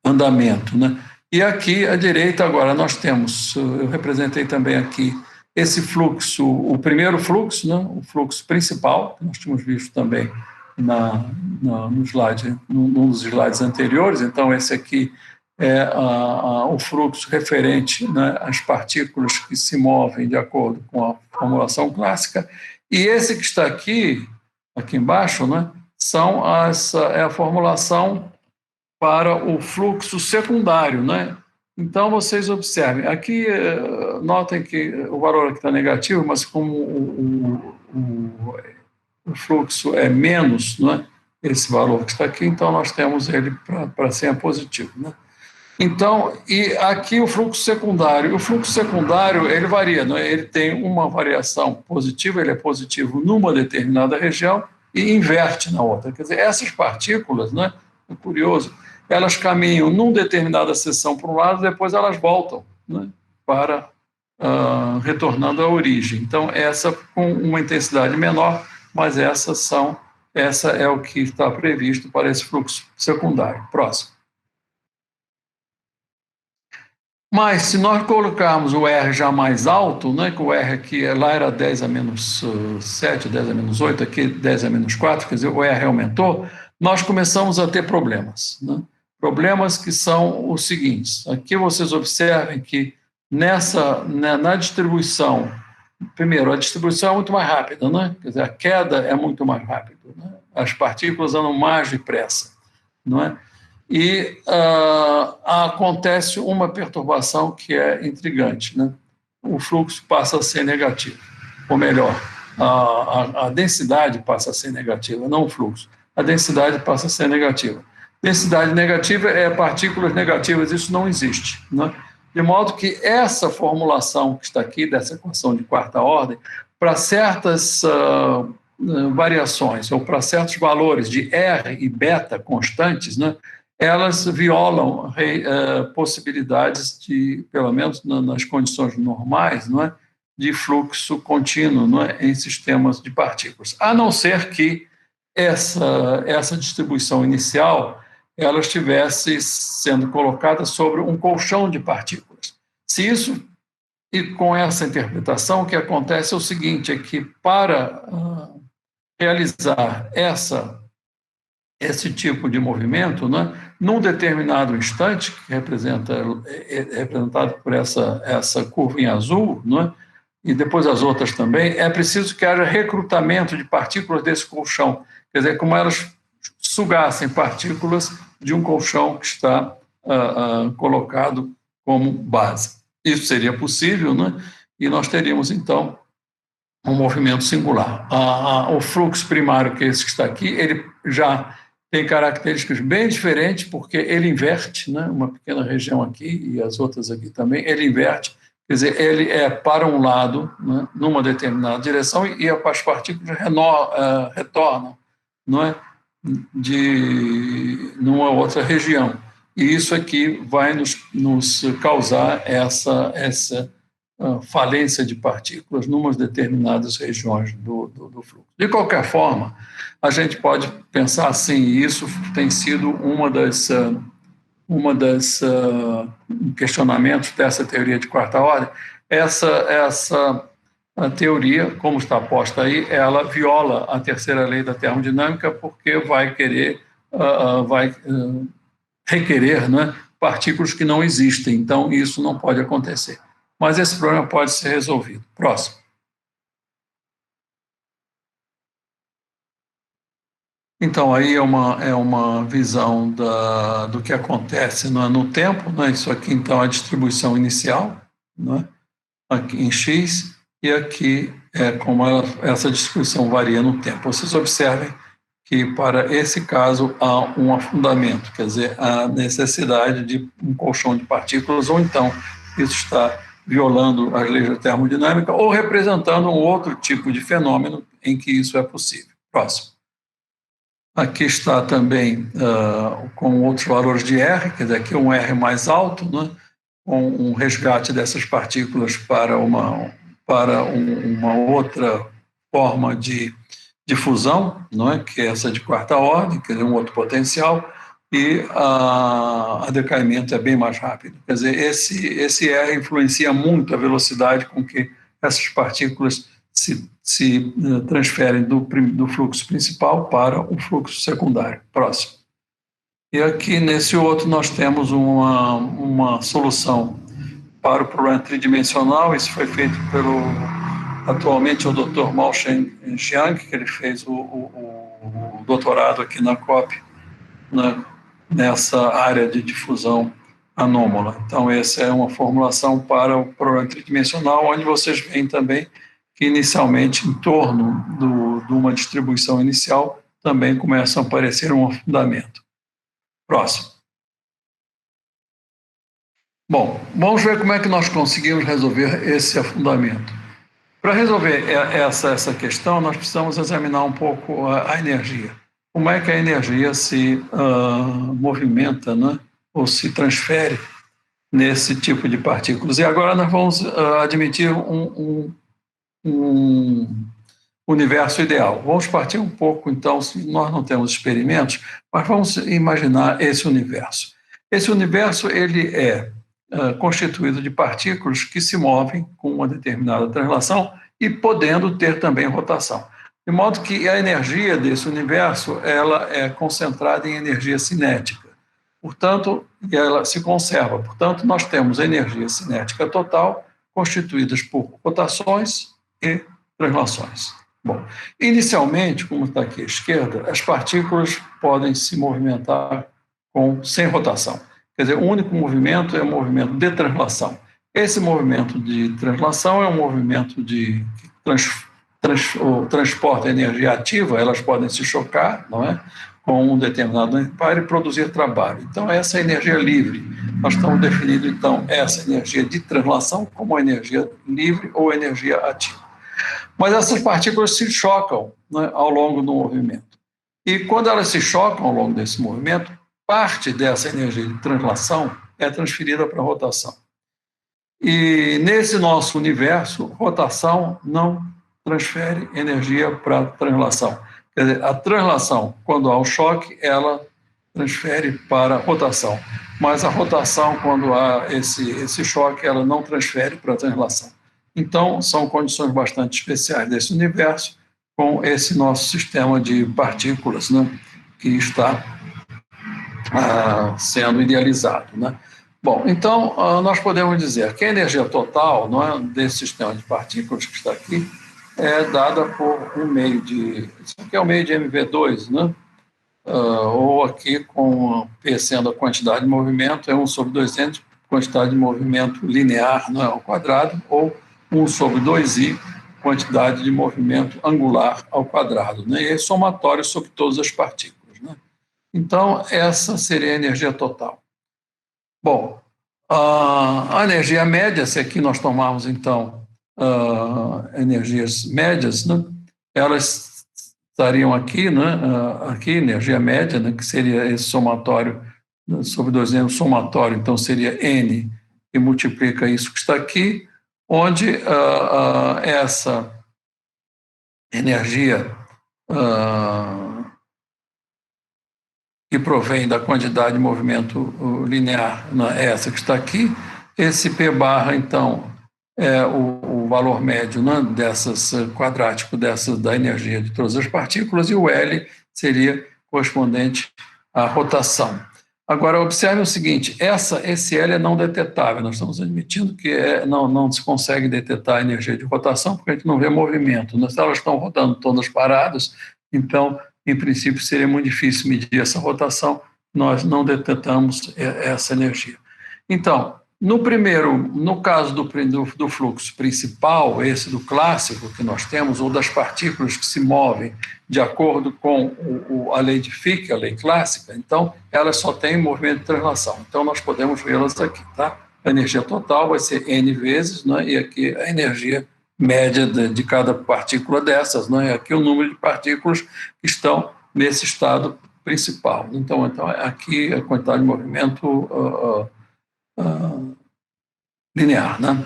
andamento, né? E aqui à direita agora nós temos, eu representei também aqui esse fluxo, o primeiro fluxo, né, o fluxo principal, que nós tínhamos visto também no slide, num dos slides anteriores. Então, esse aqui é o fluxo referente, né, às partículas que se movem de acordo com a formulação clássica. E esse que está aqui embaixo, né, é a formulação para o fluxo secundário, né? Então, vocês observem, aqui, notem que o valor aqui está negativo, mas como o fluxo é menos, né, esse valor que está aqui, então nós temos ele para ser positivo, né? Então, e aqui o fluxo secundário. O fluxo secundário, ele varia, né? Ele tem uma variação positiva, ele é positivo numa determinada região e inverte na outra. Quer dizer, essas partículas, né, é curioso, elas caminham numa determinada seção para um lado, depois elas voltam, né, para retornando à origem. Então, essa com uma intensidade menor, mas essa é o que está previsto para esse fluxo secundário. Próximo. Mas, se nós colocarmos o R já mais alto, né, que o R aqui lá era 10 a menos 7, 10 a menos 8, aqui 10 a menos 4, quer dizer, o R aumentou, nós começamos a ter problemas, né? Problemas que são os seguintes. Aqui vocês observem que na distribuição, primeiro, a distribuição é muito mais rápida, né? Quer dizer, a queda é muito mais rápida, né? As partículas andam mais depressa, não é? E acontece uma perturbação que é intrigante, né? O fluxo passa a ser negativo, ou melhor, a densidade passa a ser negativa, não o fluxo. A densidade passa a ser negativa. Densidade negativa é partículas negativas, isso não existe, né? De modo que essa formulação que está aqui, dessa equação de quarta ordem, para certas variações, ou para certos valores de R e beta constantes, né, elas violam possibilidades de, pelo menos nas condições normais, não é, de fluxo contínuo, não é, em sistemas de partículas, a não ser que essa distribuição inicial ela estivesse sendo colocada sobre um colchão de partículas. E com essa interpretação, o que acontece é o seguinte, é que para realizar esse tipo de movimento, né, num determinado instante, que é representado por essa curva em azul, né, e depois as outras também, é preciso que haja recrutamento de partículas desse colchão, quer dizer, como elas sugassem partículas de um colchão que está colocado como base. Isso seria possível, né, e nós teríamos, então, um movimento singular. O fluxo primário, que é esse que está aqui, ele já tem características bem diferentes, porque ele inverte, né, uma pequena região aqui e as outras aqui também, ele inverte, quer dizer, ele é para um lado, né, numa determinada direção, e as partículas retornam, não é, numa outra região. E isso aqui vai nos causar essa falência de partículas em umas determinadas regiões do fluxo. De qualquer forma, a gente pode pensar assim, e isso tem sido uma das questionamentos dessa teoria de quarta ordem, essa teoria, como está posta aí, ela viola a terceira lei da termodinâmica porque vai requerer, né, partículas que não existem, então isso não pode acontecer. Mas esse problema pode ser resolvido. Próximo. Então, aí é uma visão do que acontece no tempo, né? Isso aqui, então, é a distribuição inicial, né? Aqui em X, e aqui é como essa distribuição varia no tempo. Vocês observem que, para esse caso, há um afundamento, quer dizer, a necessidade de um colchão de partículas, ou então isso está violando as leis da termodinâmica, ou representando um outro tipo de fenômeno em que isso é possível. Próximo. Aqui está também com outros valores de R, quer dizer, aqui um R mais alto, né, com um resgate dessas partículas para uma outra forma de fusão, não é? Que é essa de quarta ordem, quer dizer, um outro potencial, e a decaimento é bem mais rápido. Quer dizer, esse R influencia muito a velocidade com que essas partículas se transferem do fluxo principal para o fluxo secundário. Próximo. E aqui, nesse outro, nós temos uma solução para o problema tridimensional. Isso foi feito atualmente, o Dr. Maoshen Jiang, que ele fez o doutorado aqui na COP, né, nessa área de difusão anômala. Então, essa é uma formulação para o problema tridimensional, onde vocês veem também que, inicialmente, em torno de uma distribuição inicial, também começam a aparecer um afundamento. Próximo. Bom, vamos ver como é que nós conseguimos resolver esse afundamento. Para resolver essa questão, nós precisamos examinar um pouco a energia. Como é que a energia se movimenta, né, ou se transfere nesse tipo de partículas. E agora nós vamos admitir um universo ideal. Vamos partir um pouco, então, se nós não temos experimentos, mas vamos imaginar esse universo. Esse universo ele é constituído de partículas que se movem com uma determinada translação e podendo ter também rotação. De modo que a energia desse universo ela é concentrada em energia cinética. Portanto, ela se conserva. Portanto, nós temos energia cinética total constituídas por rotações e translações. Bom, inicialmente, como está aqui à esquerda, as partículas podem se movimentar sem rotação. Quer dizer, o único movimento é o movimento de translação. Esse movimento de translação é um movimento que transporta energia ativa, elas podem se chocar, não é? Com um determinado par e produzir trabalho. Então, essa é a energia livre. Nós estamos definindo, então, essa energia de translação como energia livre ou energia ativa. Mas essas partículas se chocam, né, ao longo do movimento. E quando elas se chocam ao longo desse movimento, parte dessa energia de translação é transferida para a rotação. E nesse nosso universo, rotação não transfere energia para a translação. Quer dizer, a translação, quando há o choque, ela transfere para a rotação. Mas a rotação, quando há esse choque, ela não transfere para a translação. Então, são condições bastante especiais desse universo, com esse nosso sistema de partículas, né, que está sendo idealizado, né? Bom, então, nós podemos dizer que a energia total, não é, desse sistema de partículas que está aqui é dada por um meio de... Isso aqui é o meio de MV2, né? Ou aqui com P sendo a quantidade de movimento, é 1 sobre 200, quantidade de movimento linear, não é, ao quadrado, ou 1 sobre 2i, quantidade de movimento angular ao quadrado, né? E é somatório sobre todas as partículas, né? Então, essa seria a energia total. Bom, a energia média, se aqui nós tomarmos, então, energias médias, né, elas estariam aqui, né, aqui, energia média, né, que seria esse somatório, sobre 200, somatório, então seria N, que multiplica isso que está aqui, onde essa energia que provém da quantidade de movimento linear, essa que está aqui, esse P barra, então, é o valor médio, né, quadrático da energia de todas as partículas, e o L seria correspondente à rotação. Agora, observe o seguinte, esse L é não detetável, nós estamos admitindo que não se consegue detectar a energia de rotação porque a gente não vê movimento. Se elas estão rodando todas paradas, então, em princípio, seria muito difícil medir essa rotação, nós não detectamos essa energia. Então, no caso do fluxo principal, esse do clássico que nós temos, ou das partículas que se movem de acordo com a lei de Fick, a lei clássica, então elas só têm movimento de translação. Então nós podemos vê-las aqui, tá? A energia total vai ser N vezes, né? E aqui a energia média de cada partícula dessas, né? E aqui o número de partículas que estão nesse estado principal. Então aqui a quantidade de movimento linear, né?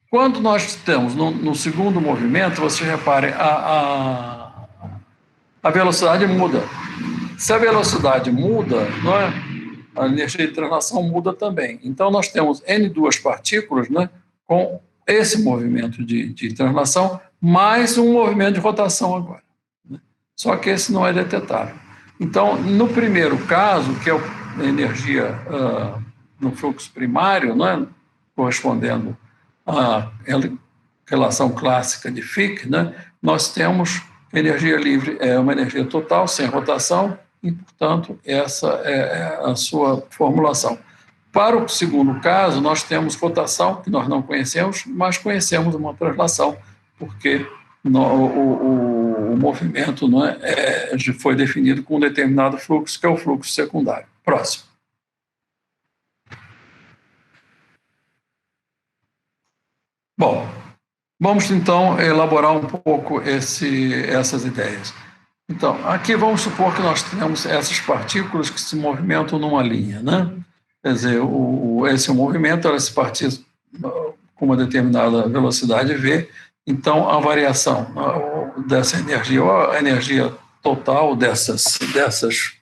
Quando nós estamos no segundo movimento, vocês reparem, a velocidade muda. Se a velocidade muda, não é? A energia de translação muda também. Então, nós temos N2 partículas, né, com esse movimento de translação, mais um movimento de rotação agora. Né? Só que esse não é detetável. Então, no primeiro caso, que é a energia no fluxo primário, né, correspondendo à relação clássica de Fick, né, nós temos energia livre, é uma energia total, sem rotação, e, portanto, essa é a sua formulação. Para o segundo caso, nós temos rotação, que nós não conhecemos, mas conhecemos uma translação, porque o movimento foi definido com um determinado fluxo, que é o fluxo secundário. Próximo. Bom, vamos então elaborar um pouco essas ideias. Então, aqui vamos supor que nós temos essas partículas que se movimentam numa linha, né? Quer dizer, esse movimento, elas se partem com uma determinada velocidade v, então a variação dessa energia, ou a energia total dessas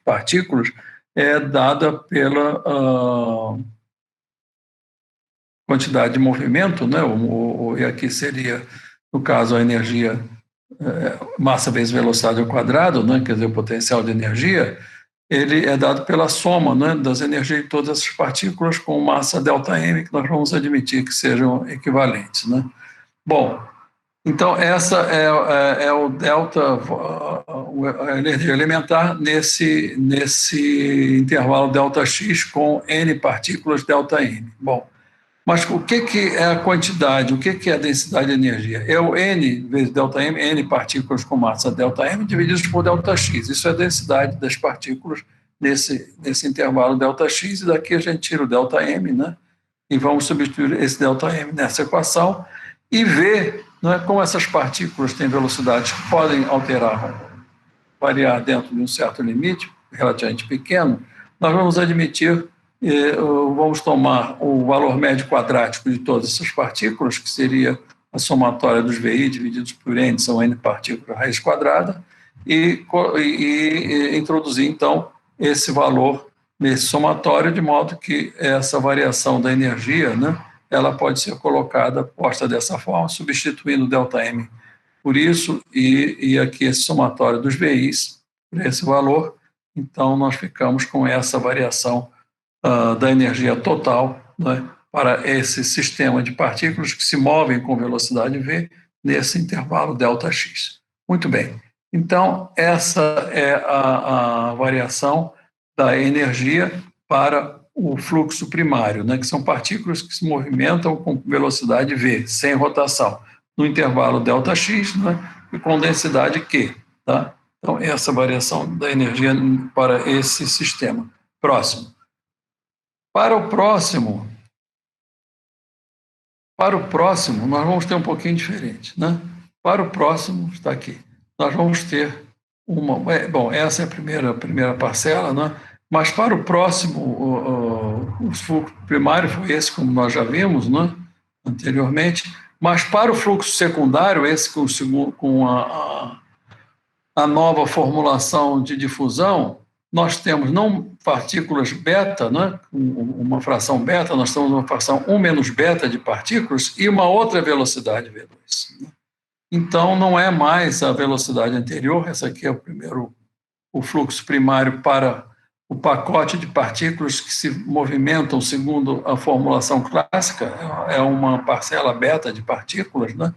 partículas, é dada pela quantidade de movimento, né? E aqui seria, no caso, a energia massa vezes velocidade ao quadrado, né? Quer dizer, o potencial de energia, ele é dado pela soma, né, das energias de todas essas partículas com massa ΔM, que nós vamos admitir que sejam equivalentes. Né? Bom, então essa é o delta, a energia elementar nesse intervalo ΔX com N partículas ΔM. Bom, mas o que é a quantidade, o que é a densidade de energia? É o N vezes ΔM, N partículas com massa ΔM, divididos por ΔX. Isso é a densidade das partículas nesse intervalo ΔX, e daqui a gente tira o ΔM, né? E vamos substituir esse ΔM nessa equação e ver, né, como essas partículas têm velocidades que podem variar dentro de um certo limite, relativamente pequeno. Nós vamos admitir, vamos tomar o valor médio quadrático de todas essas partículas, que seria a somatória dos VI divididos por N, são N partículas raiz quadrada, e introduzir, então, esse valor nesse somatório, de modo que essa variação da energia, né, ela pode ser posta dessa forma, substituindo o ΔM por isso, e aqui esse somatório dos VIs por esse valor. Então, nós ficamos com essa variação da energia total, né, para esse sistema de partículas que se movem com velocidade v nesse intervalo ΔX. Muito bem. Então, essa é a variação da energia para o fluxo primário, né, que são partículas que se movimentam com velocidade v, sem rotação, no intervalo ΔX, né, e com densidade Q. Tá? Então, essa variação da energia para esse sistema. Próximo. Para o próximo, nós vamos ter um pouquinho diferente. Né? Para o próximo, está aqui, nós vamos ter bom, essa é a primeira parcela, né? Mas para o próximo, o fluxo primário foi esse, como nós já vimos, né, anteriormente, mas para o fluxo secundário, esse com a nova formulação de difusão, nós temos não partículas beta, né, uma fração beta, nós temos uma fração 1 menos beta de partículas e uma outra velocidade V2. Né? Então, não é mais a velocidade anterior, essa aqui é o fluxo primário para o pacote de partículas que se movimentam segundo a formulação clássica é uma parcela beta de partículas, né?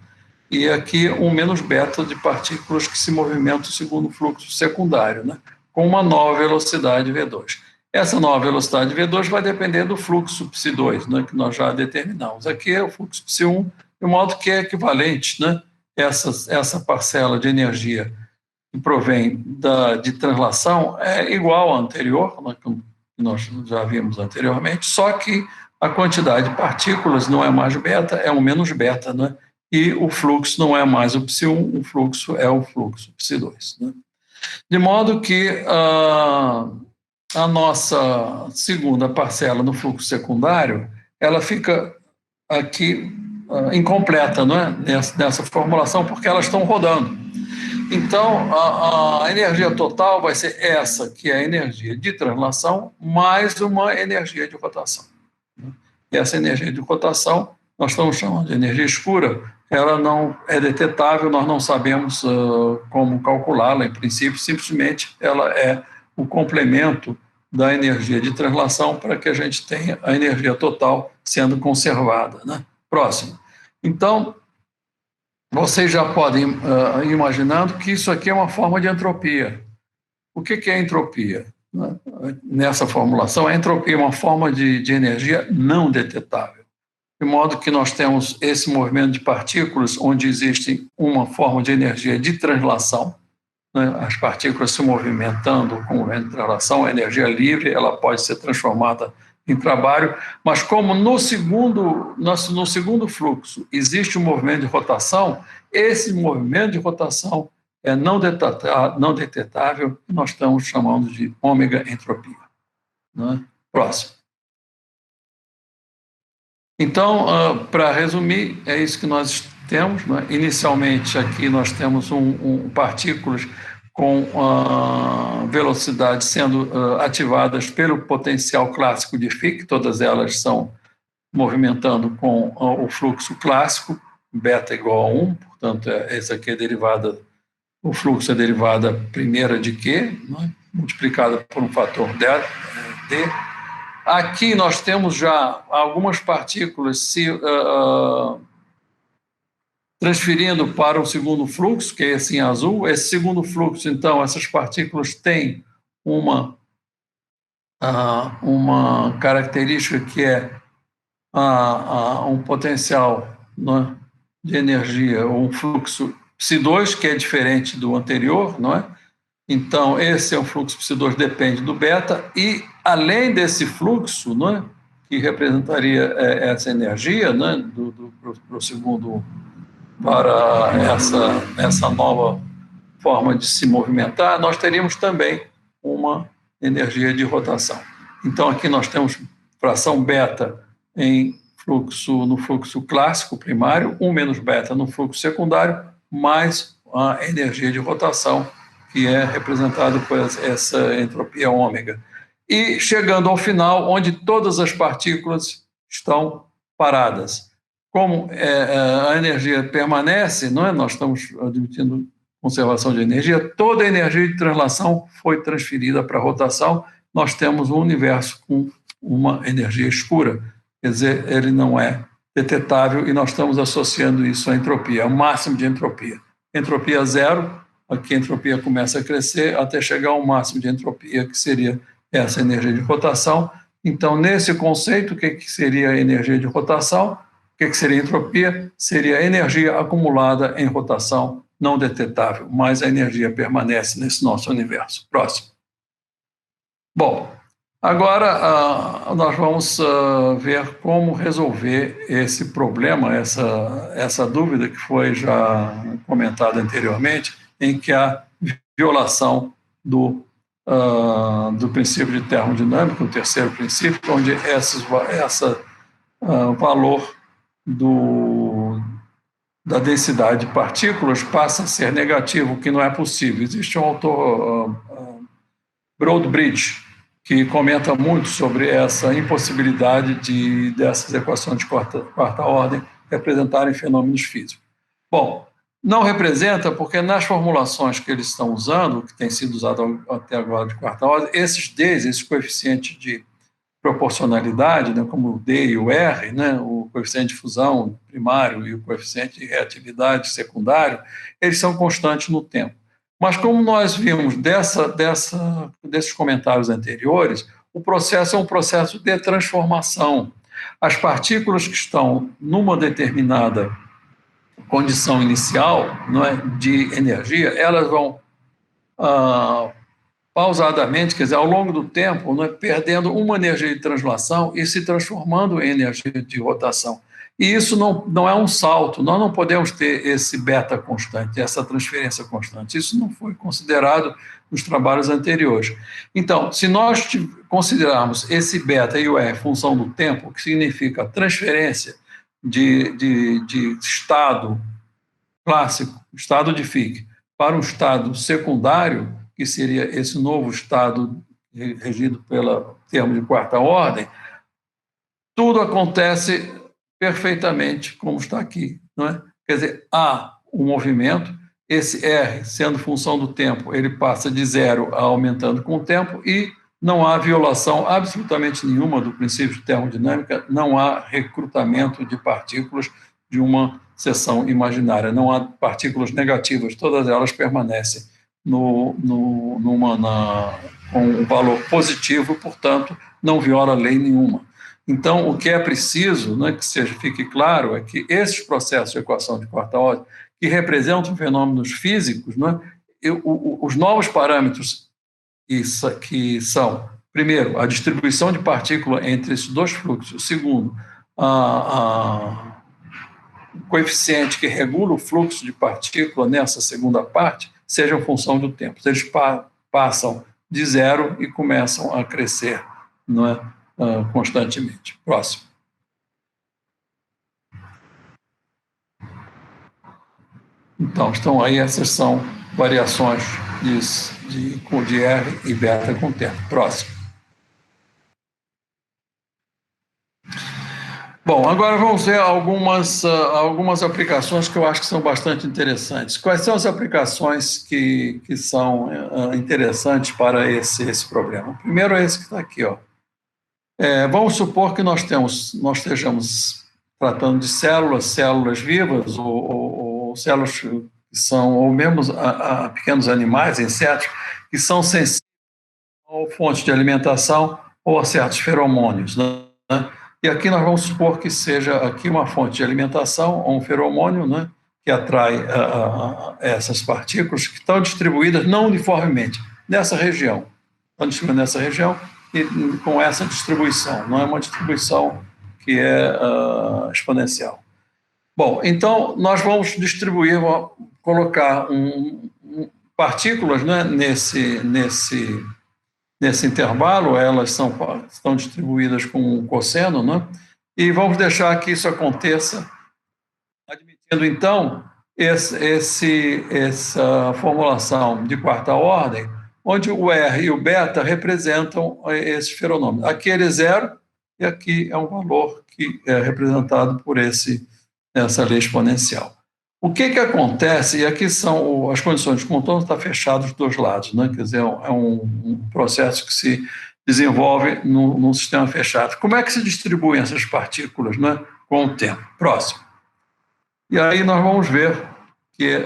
E aqui um menos beta de partículas que se movimentam segundo o fluxo secundário, né? Com uma nova velocidade V2. Essa nova velocidade V2 vai depender do fluxo Ψ2, né, que nós já determinamos. Aqui é o fluxo Ψ1, de modo que é equivalente, né, essa parcela de energia que provém de translação é igual à anterior, né, que nós já vimos anteriormente, só que a quantidade de partículas não é mais beta, é um menos beta, né, e o fluxo não é mais o Ψ1, o fluxo é o fluxo Ψ2. Né. De modo que a nossa segunda parcela no fluxo secundário, ela fica aqui incompleta, não é? Nessa formulação, porque elas estão rodando. Então, a energia total vai ser essa, que é a energia de translação, mais uma energia de rotação. E essa energia de rotação, nós estamos chamando de energia escura, ela não é detetável, nós não sabemos como calculá-la, em princípio, simplesmente ela é o complemento da energia de translação para que a gente tenha a energia total sendo conservada. Né? Próximo. Então, vocês já podem ir imaginando que isso aqui é uma forma de entropia. O que é entropia? Nessa formulação, a entropia é uma forma de energia não detetável. De modo que nós temos esse movimento de partículas onde existe uma forma de energia de translação, né? As partículas se movimentando com o movimento de translação, a energia livre, ela pode ser transformada em trabalho, mas como no segundo fluxo existe um movimento de rotação, esse movimento de rotação é não detetável, nós estamos chamando de ômega entropia. Né? Próximo. Então, para resumir, é isso que nós temos. Né? Inicialmente, aqui nós temos partículas com velocidade sendo ativadas pelo potencial clássico de Fick, todas elas são movimentando com o fluxo clássico, beta igual a 1, portanto, essa aqui é derivada, o fluxo é derivada primeira de Q, né? Multiplicada por um fator D. Aqui nós temos já algumas partículas se transferindo para o segundo fluxo, que é esse em azul. Esse segundo fluxo, então, essas partículas têm uma característica que é um potencial, né, de energia, um fluxo Ψ2, que é diferente do anterior, não é? Então, esse é um fluxo Ψ2, depende do beta, e além desse fluxo, não é, que representaria essa energia, né, para o segundo, para essa nova forma de se movimentar, nós teríamos também uma energia de rotação. Então, aqui nós temos fração beta no fluxo clássico primário, 1 menos beta no fluxo secundário, mais a energia de rotação, que é representada por essa entropia ômega. E chegando ao final, onde todas as partículas estão paradas. Como a energia permanece, não é? Nós estamos admitindo conservação de energia, toda a energia de translação foi transferida para a rotação, nós temos um universo com uma energia escura, quer dizer, ele não é detetável e nós estamos associando isso à entropia, ao máximo de entropia. Entropia zero, aqui a entropia começa a crescer até chegar ao máximo de entropia, que seria essa energia de rotação. Então, nesse conceito, o que seria a energia de rotação? O que seria entropia? Seria a energia acumulada em rotação não detetável, mas a energia permanece nesse nosso universo. Próximo. Bom, agora nós vamos ver como resolver esse problema, essa dúvida que foi já comentada anteriormente, em que há violação do princípio de termodinâmica, o terceiro princípio, onde esse valor da densidade de partículas passa a ser negativo, o que não é possível. Existe um autor, Broadbridge, que comenta muito sobre essa impossibilidade dessas equações de quarta ordem representarem fenômenos físicos. Bom, Não representa porque nas formulações que eles estão usando, que tem sido usado até agora de quarta ordem, esses Ds, esses coeficientes de proporcionalidade, né, como o D e o R, né, o coeficiente de fusão primário e o coeficiente de reatividade secundário, eles são constantes no tempo. Mas como nós vimos desses comentários anteriores, o processo é um processo de transformação. As partículas que estão numa determinada condição inicial, não é, de energia, elas vão pausadamente, quer dizer, ao longo do tempo, né, perdendo uma energia de translação e se transformando em energia de rotação. E isso não é um salto, nós não podemos ter esse beta constante, essa transferência constante. Isso não foi considerado nos trabalhos anteriores. Então, se nós considerarmos esse beta e o R função do tempo, que significa transferência de estado clássico, estado de Fick, para um estado secundário, que seria esse novo estado regido pelo termo de quarta ordem, tudo acontece perfeitamente como está aqui, não é? Quer dizer, há um movimento, esse R, sendo função do tempo, ele passa de zero a aumentando com o tempo e não há violação absolutamente nenhuma do princípio de termodinâmica, não há recrutamento de partículas de uma seção imaginária, não há partículas negativas, todas elas permanecem com um valor positivo, portanto, não viola lei nenhuma. Então, o que é preciso, né, que fique claro, é que esses processos de equação de quarta ordem, que representam fenômenos físicos, né, os novos parâmetros que são, primeiro, a distribuição de partícula entre esses dois fluxos, segundo, o coeficiente que regula o fluxo de partícula nessa segunda parte, sejam função do tempo. Eles passam de zero e começam a crescer, não é? Constantemente. Próximo. Então aí essas são variações de R e beta com o tempo. Próximo. Bom, agora vamos ver algumas aplicações que eu acho que são bastante interessantes. Quais são as aplicações que são interessantes para esse problema? Primeiro é esse que está aqui, ó. Vamos supor que nós estejamos tratando de células vivas ou células que são, ou mesmo a pequenos animais, insetos, que são sensíveis a fontes de alimentação ou a certos feromônios, né? E aqui nós vamos supor que seja aqui uma fonte de alimentação ou um feromônio, né, que atrai essas partículas que estão distribuídas não uniformemente nessa região. Estão distribuídas nessa região e com essa distribuição, não é uma distribuição que é exponencial. Bom, então nós vamos distribuir, colocar partículas, né, nesse intervalo, elas estão distribuídas com um cosseno, né? E vamos deixar que isso aconteça, admitindo, então, essa formulação de quarta ordem, onde o R e o beta representam esses fenômenos. Aqui ele é zero, e aqui é um valor que é representado por essa lei exponencial. O que acontece, e aqui são as condições de contorno, está fechado dos dois lados, né? Quer dizer, é um processo que se desenvolve num sistema fechado. Como é que se distribuem essas partículas, né, com o tempo? Próximo. E aí nós vamos ver que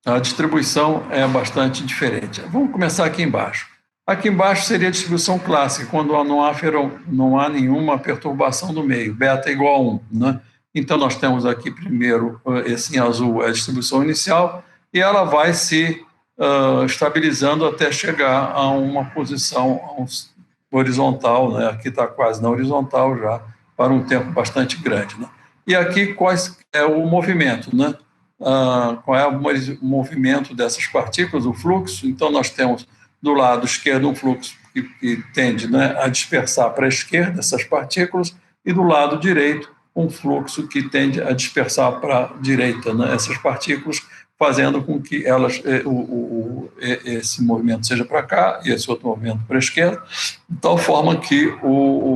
a distribuição é bastante diferente. Vamos começar aqui embaixo. Aqui embaixo seria a distribuição clássica, quando não há nenhuma perturbação no meio, beta igual a 1, né? Então, nós temos aqui primeiro, esse em azul, a distribuição inicial, e ela vai se estabilizando até chegar a uma posição horizontal, né? Aqui está quase na horizontal já, para um tempo bastante grande, né? E aqui qual é o movimento, né? Qual é o movimento dessas partículas, o fluxo? Então, nós temos do lado esquerdo um fluxo que tende, né, a dispersar para a esquerda essas partículas, e do lado direito um fluxo que tende a dispersar para a direita, né, essas partículas, fazendo com que esse movimento seja para cá e esse outro movimento para a esquerda, de tal forma que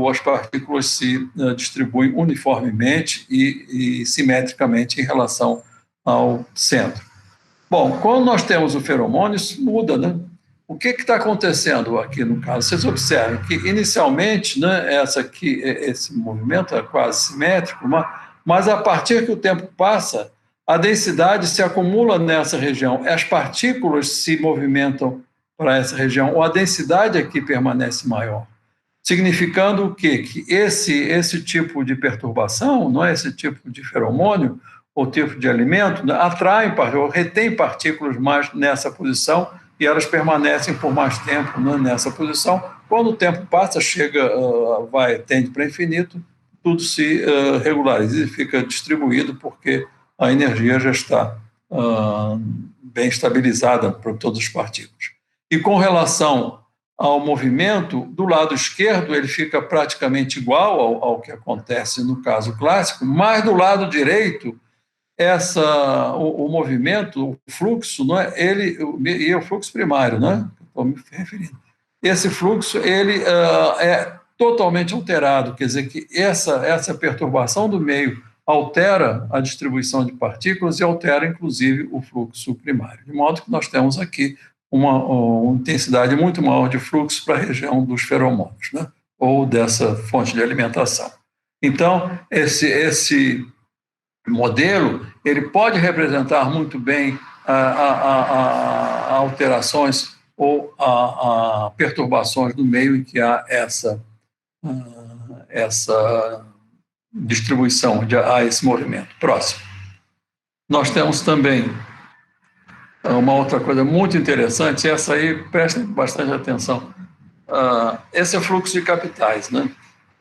as partículas se distribuem uniformemente e simetricamente em relação ao centro. Bom, quando nós temos o feromônio, isso muda, né? O que está acontecendo aqui no caso? Vocês observem que, inicialmente, né, esse movimento é quase simétrico, mas a partir que o tempo passa, a densidade se acumula nessa região, as partículas se movimentam para essa região, ou a densidade aqui permanece maior. Significando o quê? Que esse tipo de perturbação, não é, esse tipo de feromônio, ou tipo de alimento, né, atrai ou retém partículas mais nessa posição e elas permanecem por mais tempo, né, nessa posição. Quando o tempo passa, tende para infinito, tudo se regulariza e fica distribuído porque a energia já está bem estabilizada para todas as partículas. E com relação ao movimento, do lado esquerdo ele fica praticamente igual ao que acontece no caso clássico, mas do lado direito o movimento, o fluxo, não é? E é o fluxo primário, né? Estou me referindo. Esse fluxo ele é totalmente alterado, quer dizer que essa perturbação do meio altera a distribuição de partículas e altera, inclusive, o fluxo primário. De modo que nós temos aqui uma intensidade muito maior de fluxo para a região dos feromônios, né? Ou dessa fonte de alimentação. Então, esse modelo, ele pode representar muito bem alterações ou a perturbações no meio em que há essa distribuição, a esse movimento. Próximo. Nós temos também uma outra coisa muito interessante, essa aí, prestem bastante atenção, esse é o fluxo de capitais, né?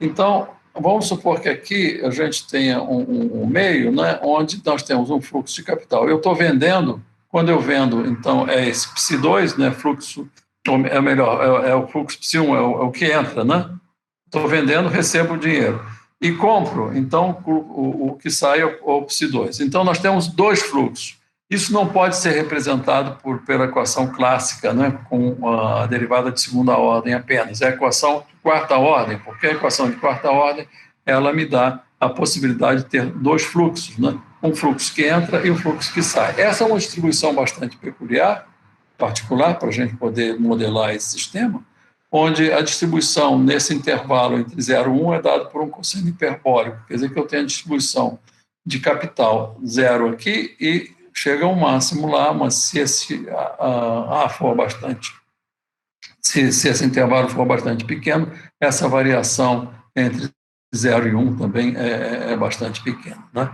Então, vamos supor que aqui a gente tenha um meio, né, onde nós temos um fluxo de capital. Eu estou vendendo, quando eu vendo, então, é esse Ψ2, né, fluxo, é melhor, é o fluxo Ψ1, é o que entra, né? Estou vendendo, recebo o dinheiro. E compro, então, o que sai é o Ψ2. Então, nós temos dois fluxos. Isso não pode ser representado pela equação clássica, né, com a derivada de segunda ordem apenas. É a equação de quarta ordem, porque a equação de quarta ordem ela me dá a possibilidade de ter dois fluxos, né, um fluxo que entra e um fluxo que sai. Essa é uma distribuição bastante peculiar, particular, para a gente poder modelar esse sistema, onde a distribuição nesse intervalo entre 0 e 1 é dada por um cosseno hiperbólico. Quer dizer que eu tenho a distribuição de capital zero aqui e chega ao máximo lá, mas se esse esse intervalo for bastante pequeno, essa variação entre 0 e 1 também é bastante pequena, né?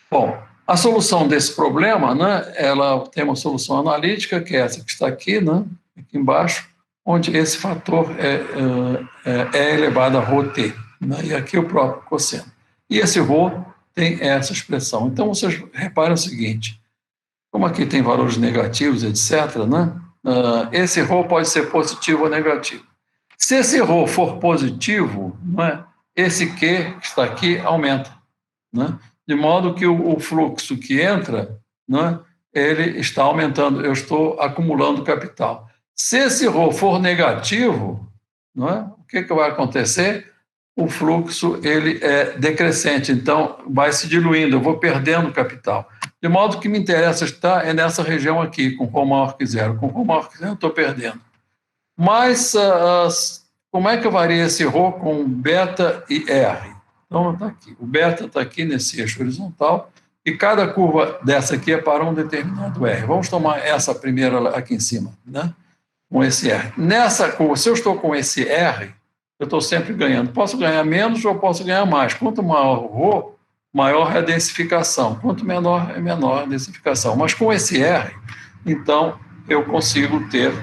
Bom, a solução desse problema, né, ela tem uma solução analítica, que é essa que está aqui, né, aqui embaixo, onde esse fator é elevado a ρt, né, e aqui o próprio cosseno. E esse ρ tem essa expressão. Então, vocês reparem o seguinte, como aqui tem valores negativos, etc., né? Esse ρ pode ser positivo ou negativo. Se esse ρ for positivo, né, esse Q que está aqui aumenta, né? De modo que o fluxo que entra, né, ele está aumentando, eu estou acumulando capital. Se esse ρ for negativo, né, o que vai acontecer? O fluxo ele é decrescente, então vai se diluindo, eu vou perdendo capital. De modo que me interessa estar é nessa região aqui, com ρ maior que zero. Com ρ maior que zero eu estou perdendo. Mas como é que eu varia esse ρ com beta e R? Então está aqui. O beta está aqui nesse eixo horizontal e cada curva dessa aqui é para um determinado R. Vamos tomar essa primeira aqui em cima, né? Com esse R. Nessa curva, se eu estou com esse R, eu estou sempre ganhando. Posso ganhar menos ou posso ganhar mais. Quanto maior o ρ, maior é a densificação. Quanto menor, é menor a densificação. Mas com esse R, então, eu consigo ter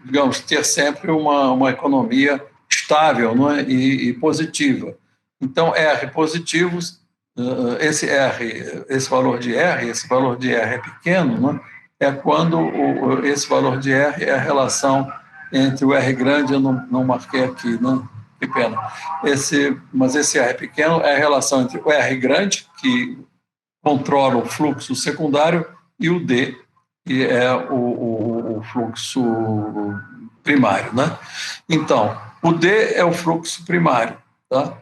digamos, ter sempre uma economia estável, não é? E positiva. Então, R positivos, esse valor de R é pequeno, não é? É quando esse valor de R é a relação entre o R grande, eu não marquei aqui, né? Que pena. Mas esse R pequeno é a relação entre o R grande, que controla o fluxo secundário, e o D, que é o fluxo primário, né? Então, o D é o fluxo primário, tá?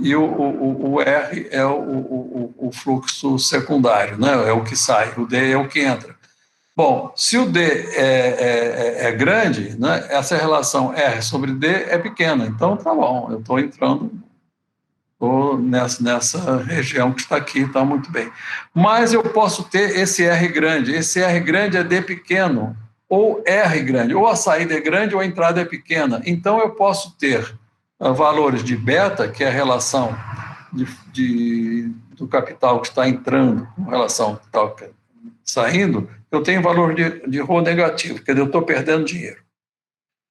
e o R é o fluxo secundário, né? É o que sai, o D é o que entra. Bom, se o D é grande, né, essa relação R sobre D é pequena, então tá bom, eu estou entrando nessa região que está aqui, está muito bem. Mas eu posso ter esse R grande é D pequeno, ou R grande, ou a saída é grande ou a entrada é pequena. Então eu posso ter valores de beta, que é a relação do capital que está entrando com relação ao que está saindo, eu tenho valor de ρ negativo, quer dizer, eu estou perdendo dinheiro.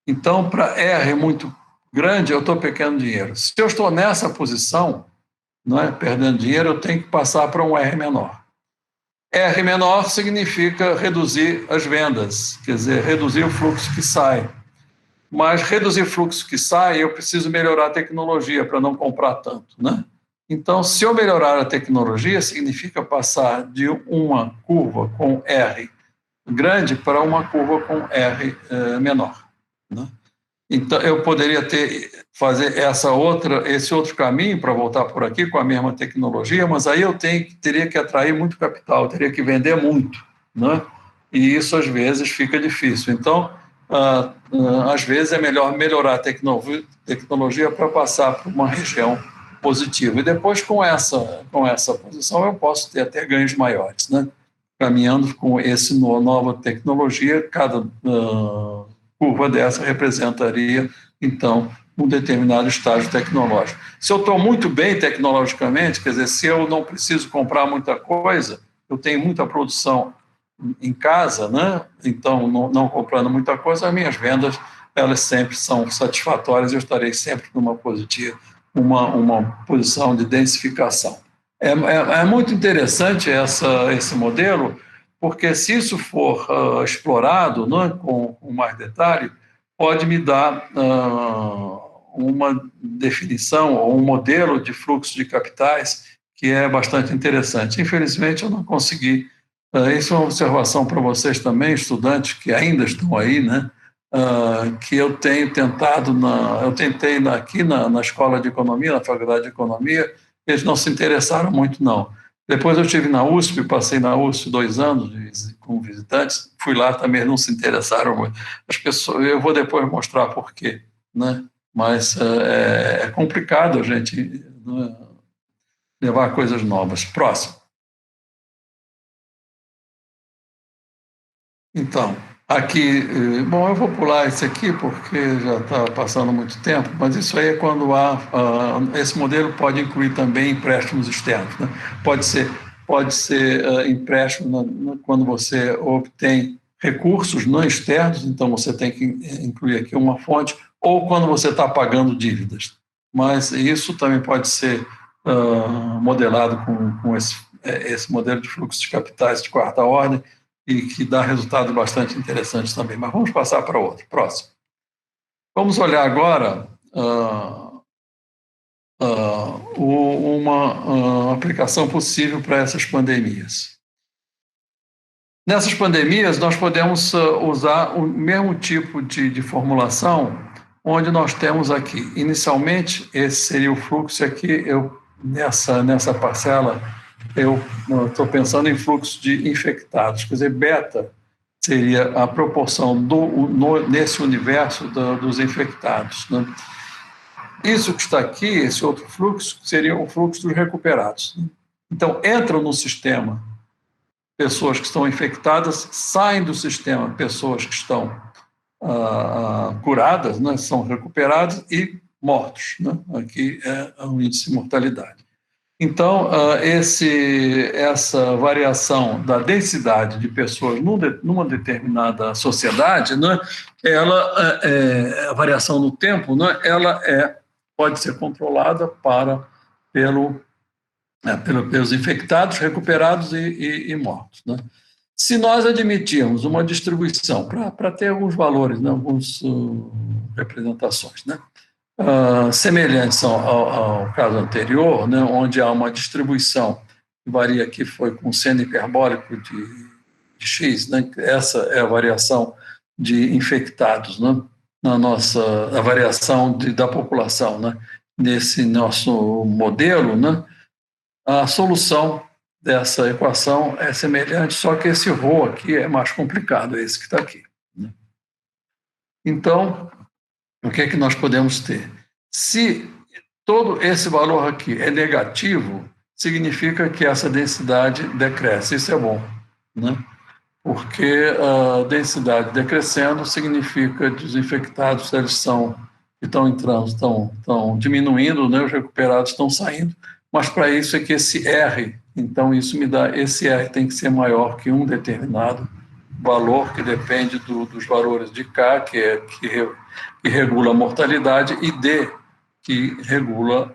Então, para R muito grande, eu estou perdendo dinheiro. Se eu estou nessa posição, não é, perdendo dinheiro, eu tenho que passar para um R menor. R menor significa reduzir as vendas, quer dizer, reduzir o fluxo que sai. Mas reduzir o fluxo que sai, eu preciso melhorar a tecnologia para não comprar tanto, né? Então, se eu melhorar a tecnologia, significa passar de uma curva com R grande para uma curva com R menor, né? Então, eu poderia fazer esse outro caminho para voltar por aqui com a mesma tecnologia, mas aí eu teria que atrair muito capital, teria que vender muito, né? E isso às vezes fica difícil. Então, às vezes é melhor melhorar a tecnologia para passar para uma região positiva. E depois, com essa posição, eu posso ter até ganhos maiores, né? Caminhando com essa nova tecnologia, cada curva dessa representaria, então, um determinado estágio tecnológico. Se eu estou muito bem tecnologicamente, quer dizer, se eu não preciso comprar muita coisa, eu tenho muita produção em casa, né? Então, não comprando muita coisa, as minhas vendas, elas sempre são satisfatórias, eu estarei sempre numa uma posição de densificação. É muito interessante esse modelo, porque se isso for explorado, né, com mais detalhe, pode me dar uma definição ou um modelo de fluxo de capitais que é bastante interessante. Infelizmente, eu não consegui. Isso é uma observação para vocês também, estudantes que ainda estão aí, né? Que eu tenho tentado, eu tentei aqui na Escola de Economia, na Faculdade de Economia, eles não se interessaram muito, não. Depois eu estive na USP, passei na USP 2 anos como visitante, fui lá também, não se interessaram muito. As pessoas, eu vou depois mostrar por quê, né? Mas é complicado a gente, né, levar coisas novas. Próximo. Então, aqui, bom, eu vou pular esse aqui porque já está passando muito tempo, mas isso aí é quando esse modelo pode incluir também empréstimos externos, né? Pode ser empréstimo quando você obtém recursos não externos, então você tem que incluir aqui uma fonte, ou quando você está pagando dívidas. Mas isso também pode ser modelado com esse modelo de fluxo de capitais de quarta ordem, e que dá resultados bastante interessantes também. Mas vamos passar para outro. Próximo. Vamos olhar agora uma aplicação possível para essas pandemias. Nessas pandemias, nós podemos usar o mesmo tipo de formulação, onde nós temos aqui, inicialmente, esse seria o fluxo aqui, nessa parcela, eu estou pensando em fluxo de infectados, quer dizer, beta seria a proporção nesse universo dos infectados, né? Isso que está aqui, esse outro fluxo, seria o fluxo dos recuperados. Então, entram no sistema pessoas que estão infectadas, saem do sistema pessoas que estão curadas, né, são recuperadas e mortos, né? Aqui é o índice de mortalidade. Então, essa variação da densidade de pessoas numa determinada sociedade, né, a variação no tempo, né, ela pode ser controlada pelos infectados, recuperados e mortos, né? Se nós admitirmos uma distribuição, para ter alguns valores, né, algumas representações, né, semelhantes ao caso anterior, né, onde há uma distribuição que varia aqui, foi com seno hiperbólico de x, né, essa é a variação de infectados, né, a variação da população, né, nesse nosso modelo, né, a solução dessa equação é semelhante, só que esse ρ aqui é mais complicado, é esse que está aqui, né? Então, o que é que nós podemos ter? Se todo esse valor aqui é negativo, significa que essa densidade decresce. Isso é bom, né? Porque a densidade decrescendo significa que os infectados eles que estão entrando, estão diminuindo, né? Os recuperados estão saindo, mas para isso é que esse R, então isso me dá, esse R tem que ser maior que um determinado valor que depende dos valores de K, que regula a mortalidade, e D, que regula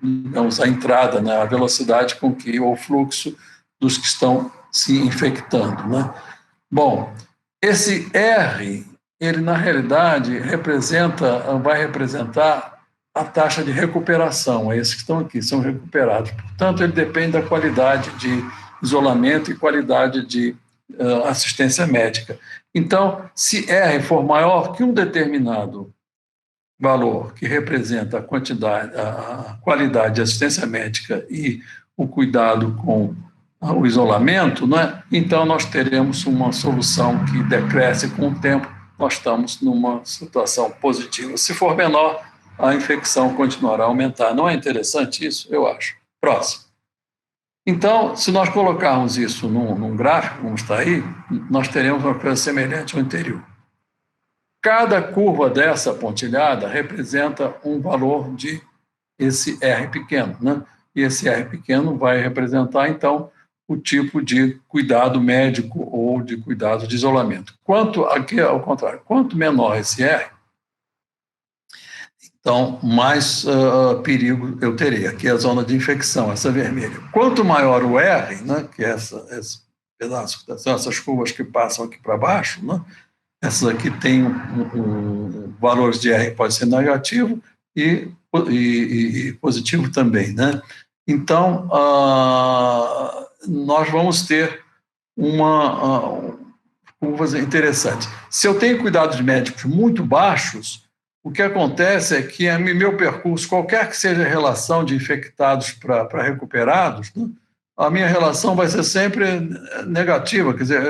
digamos, a entrada, né, a velocidade com que, ou o fluxo dos que estão se infectando, né? Bom, esse R, ele na realidade vai representar a taxa de recuperação, esses que estão aqui, são recuperados. Portanto, ele depende da qualidade de isolamento e qualidade de assistência médica. Então, se R for maior que um determinado valor que representa a quantidade, a qualidade de assistência médica e o cuidado com o isolamento, né? Então nós teremos uma solução que decresce com o tempo, nós estamos numa situação positiva. Se for menor, a infecção continuará a aumentar. Não é interessante isso? Eu acho. Próximo. Então, se nós colocarmos isso num gráfico, como está aí, nós teremos uma coisa semelhante ao anterior. Cada curva dessa pontilhada representa um valor de esse R pequeno, né? E esse R pequeno vai representar, então, o tipo de cuidado médico ou de cuidado de isolamento. Aqui, ao contrário, quanto menor esse R, então, mais perigo eu terei. Aqui é a zona de infecção, essa vermelha. Quanto maior o R, né, que é esse pedaço, são essas curvas que passam aqui para baixo, né? Essas aqui têm valores de R pode ser negativo e positivo também, né? Então, nós vamos ter curvas interessantes. Se eu tenho cuidados médicos muito baixos, o que acontece é que meu percurso, qualquer que seja a relação de infectados para recuperados, né, a minha relação vai ser sempre negativa, quer dizer,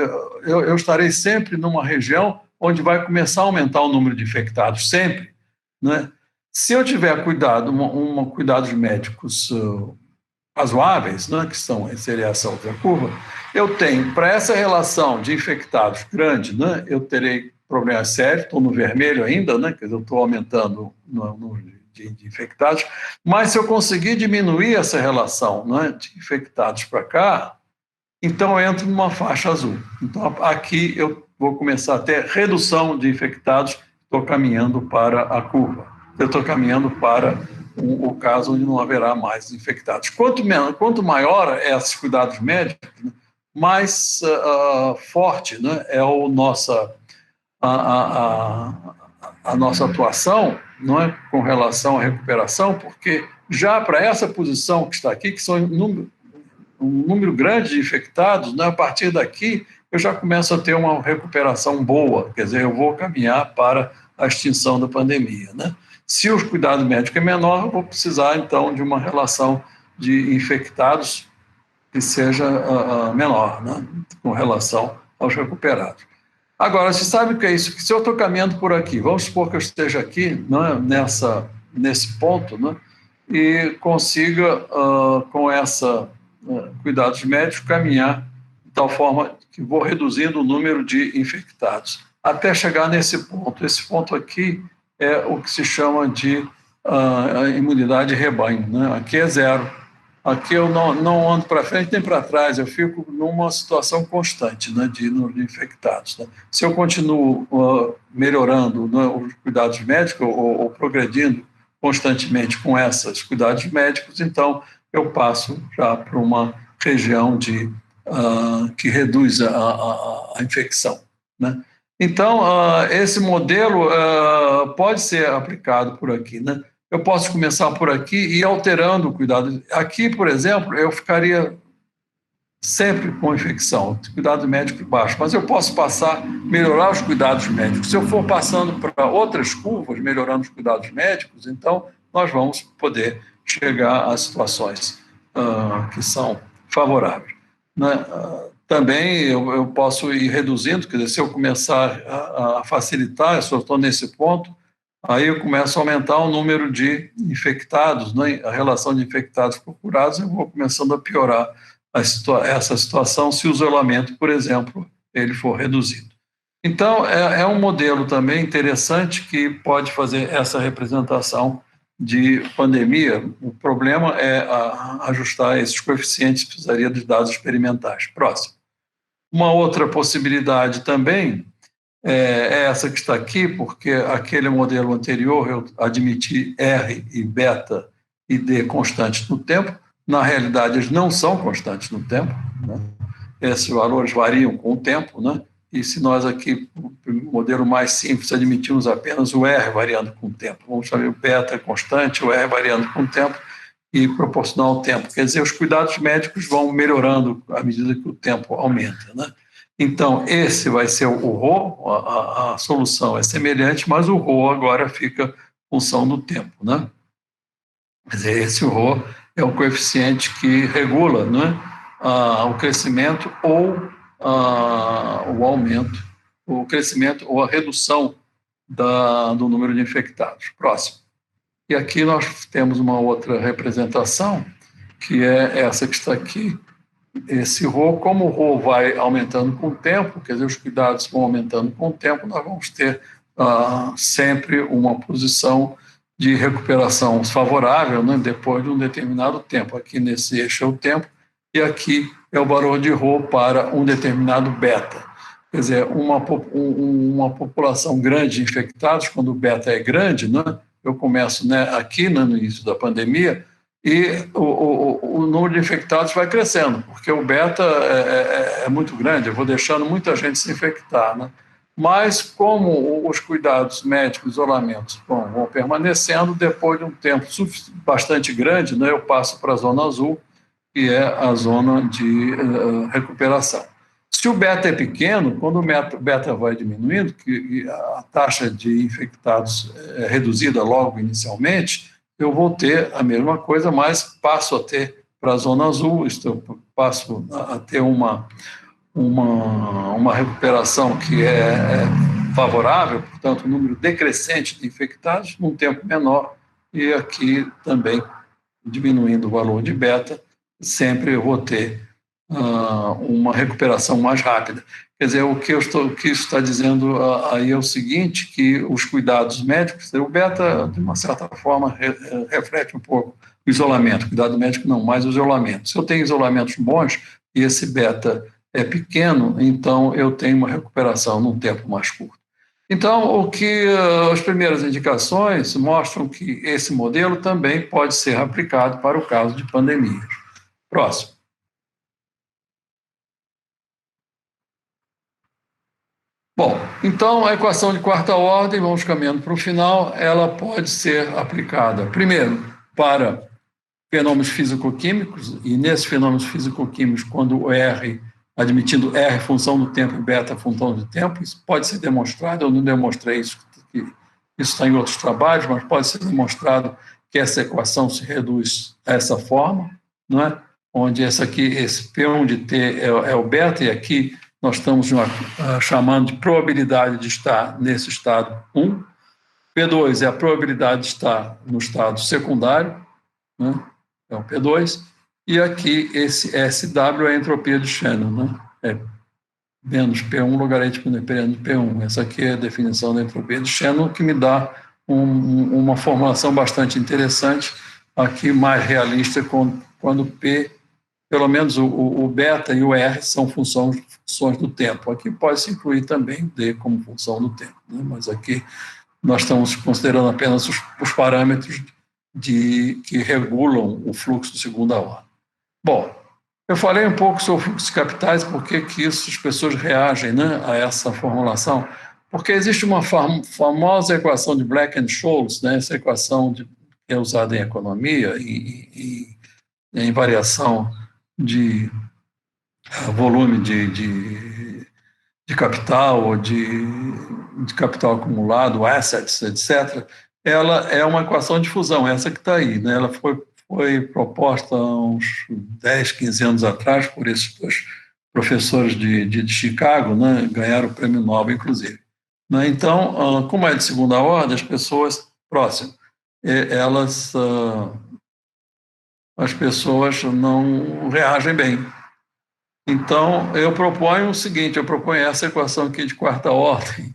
eu estarei sempre numa região onde vai começar a aumentar o número de infectados, sempre, né? Se eu tiver cuidados médicos razoáveis, né, que seria essa outra curva, eu tenho, para essa relação de infectados grande, né, eu terei problemas sérios, estou no vermelho ainda, né, quer dizer, eu estou aumentando no número de infectados, mas se eu conseguir diminuir essa relação, né, de infectados para cá, então eu entro numa faixa azul. Então aqui eu vou começar a ter redução de infectados, estou caminhando para a curva, eu estou caminhando para o caso onde não haverá mais infectados. Quanto maior esses cuidados médicos, mais forte, né, é a nossa atuação, não é, com relação à recuperação, porque já para essa posição que está aqui, que são um número grande de infectados, né, a partir daqui eu já começo a ter uma recuperação boa, quer dizer, eu vou caminhar para a extinção da pandemia, né? Se o cuidado médico é menor, eu vou precisar, então, de uma relação de infectados que seja menor, né, com relação aos recuperados. Agora, você sabe o que é isso? Que se eu estou caminhando por aqui, vamos supor que eu esteja aqui, né, nesse ponto, né, e consiga, com cuidados médicos, caminhar de tal forma que vou reduzindo o número de infectados, até chegar nesse ponto. Esse ponto aqui é o que se chama de imunidade de rebanho, né? Aqui é zero. Aqui eu não ando para frente nem para trás, eu fico numa situação constante, né, de infectados, né? Se eu continuo melhorando, né, os cuidados médicos ou progredindo constantemente com esses cuidados médicos, então eu passo já para uma região que reduz a infecção, né? Então, esse modelo pode ser aplicado por aqui, né? Eu posso começar por aqui e ir alterando o cuidado. Aqui, por exemplo, eu ficaria sempre com infecção, cuidado médico baixo, mas eu posso melhorar os cuidados médicos. Se eu for passando para outras curvas, melhorando os cuidados médicos, então nós vamos poder chegar a situações que são favoráveis. Né? Também eu posso ir reduzindo, quer dizer, se eu começar a facilitar, se eu estou nesse ponto, aí eu começo a aumentar o número de infectados, né? A relação de infectados por curados, eu vou começando a piorar essa situação se o isolamento, por exemplo, ele for reduzido. Então, é um modelo também interessante que pode fazer essa representação de pandemia. O problema é ajustar esses coeficientes, precisaria de dados experimentais. Próximo. Uma outra possibilidade também é essa que está aqui, porque aquele modelo anterior eu admiti R e beta e D constantes no tempo. Na realidade, eles não são constantes no tempo, né? Esses valores variam com o tempo, né? E se nós aqui, no modelo mais simples, admitimos apenas o R variando com o tempo, vamos chamar o beta constante, o R variando com o tempo e proporcional ao tempo. Quer dizer, os cuidados médicos vão melhorando à medida que o tempo aumenta, né? Então, esse vai ser o ρ, a solução é semelhante, mas o ρ agora fica função do tempo, né? Quer dizer, esse ρ é o coeficiente que regula, né, o crescimento ou o aumento, o crescimento ou a redução do número de infectados. Próximo. E aqui nós temos uma outra representação, que é essa que está aqui. Esse ρ, como o ρ vai aumentando com o tempo, quer dizer, os cuidados vão aumentando com o tempo, nós vamos ter sempre uma posição de recuperação favorável, né, depois de um determinado tempo. Aqui nesse eixo é o tempo, e aqui é o valor de ρ para um determinado beta. Quer dizer, uma população grande de infectados, quando o beta é grande, né, eu começo, né, aqui, né, no início da pandemia, e o número de infectados vai crescendo, porque o beta é muito grande, eu vou deixando muita gente se infectar, né? Mas como os cuidados médicos, isolamentos vão permanecendo, depois de um tempo bastante grande, né, eu passo para a zona azul, que é a zona de recuperação. Se o beta é pequeno, quando o beta vai diminuindo, que a taxa de infectados é reduzida logo inicialmente, eu vou ter a mesma coisa, mas passo a ter para a zona azul, passo a ter uma recuperação que é favorável, portanto, um número decrescente de infectados num tempo menor, e aqui também, diminuindo o valor de beta, sempre eu vou ter uma recuperação mais rápida. Quer dizer, o que isso está dizendo aí é o seguinte, que os cuidados médicos, o beta, de uma certa forma, reflete um pouco o isolamento, cuidado médico não, mas o isolamento. Se eu tenho isolamentos bons e esse beta é pequeno, então eu tenho uma recuperação num tempo mais curto. Então, as primeiras indicações mostram que esse modelo também pode ser aplicado para o caso de pandemias. Próximo. Bom, então a equação de quarta ordem, vamos caminhando para o final, ela pode ser aplicada, primeiro, para fenômenos físico-químicos, e nesses fenômenos físico-químicos, quando o R, admitindo R função do tempo e beta função do tempo, isso pode ser demonstrado, eu não demonstrei isso, isso está em outros trabalhos, mas pode ser demonstrado que essa equação se reduz a essa forma, não é? Onde esse P1 de T é o beta, e aqui nós estamos chamando de probabilidade de estar nesse estado 1. P2 é a probabilidade de estar no estado secundário, né? É o P2. E aqui esse SW é a entropia de Shannon, né? É menos P1 logaritmo dependendo de P1. Essa aqui é a definição da entropia de Shannon, que me dá uma formulação bastante interessante, aqui mais realista, quando P, pelo menos o beta e o R são funções do tempo. Aqui pode-se incluir também D como função do tempo, né? Mas aqui nós estamos considerando apenas os parâmetros que regulam o fluxo de segunda ordem. Bom, eu falei um pouco sobre o fluxo de capitais, por que as pessoas reagem, né, a essa formulação, porque existe uma famosa equação de Black-Scholes, né, essa equação que é usada em economia e em variação de volume de capital ou de capital acumulado, assets, etc., ela é uma equação de fusão, essa que está aí. Né? Ela foi proposta há uns 10, 15 anos atrás por esses dois professores de Chicago, né? Ganharam o prêmio Nobel, inclusive. Né? Então, como é de segunda ordem, as pessoas próximas, elas, as pessoas não reagem bem. Então, eu proponho o seguinte, eu proponho essa equação aqui de quarta ordem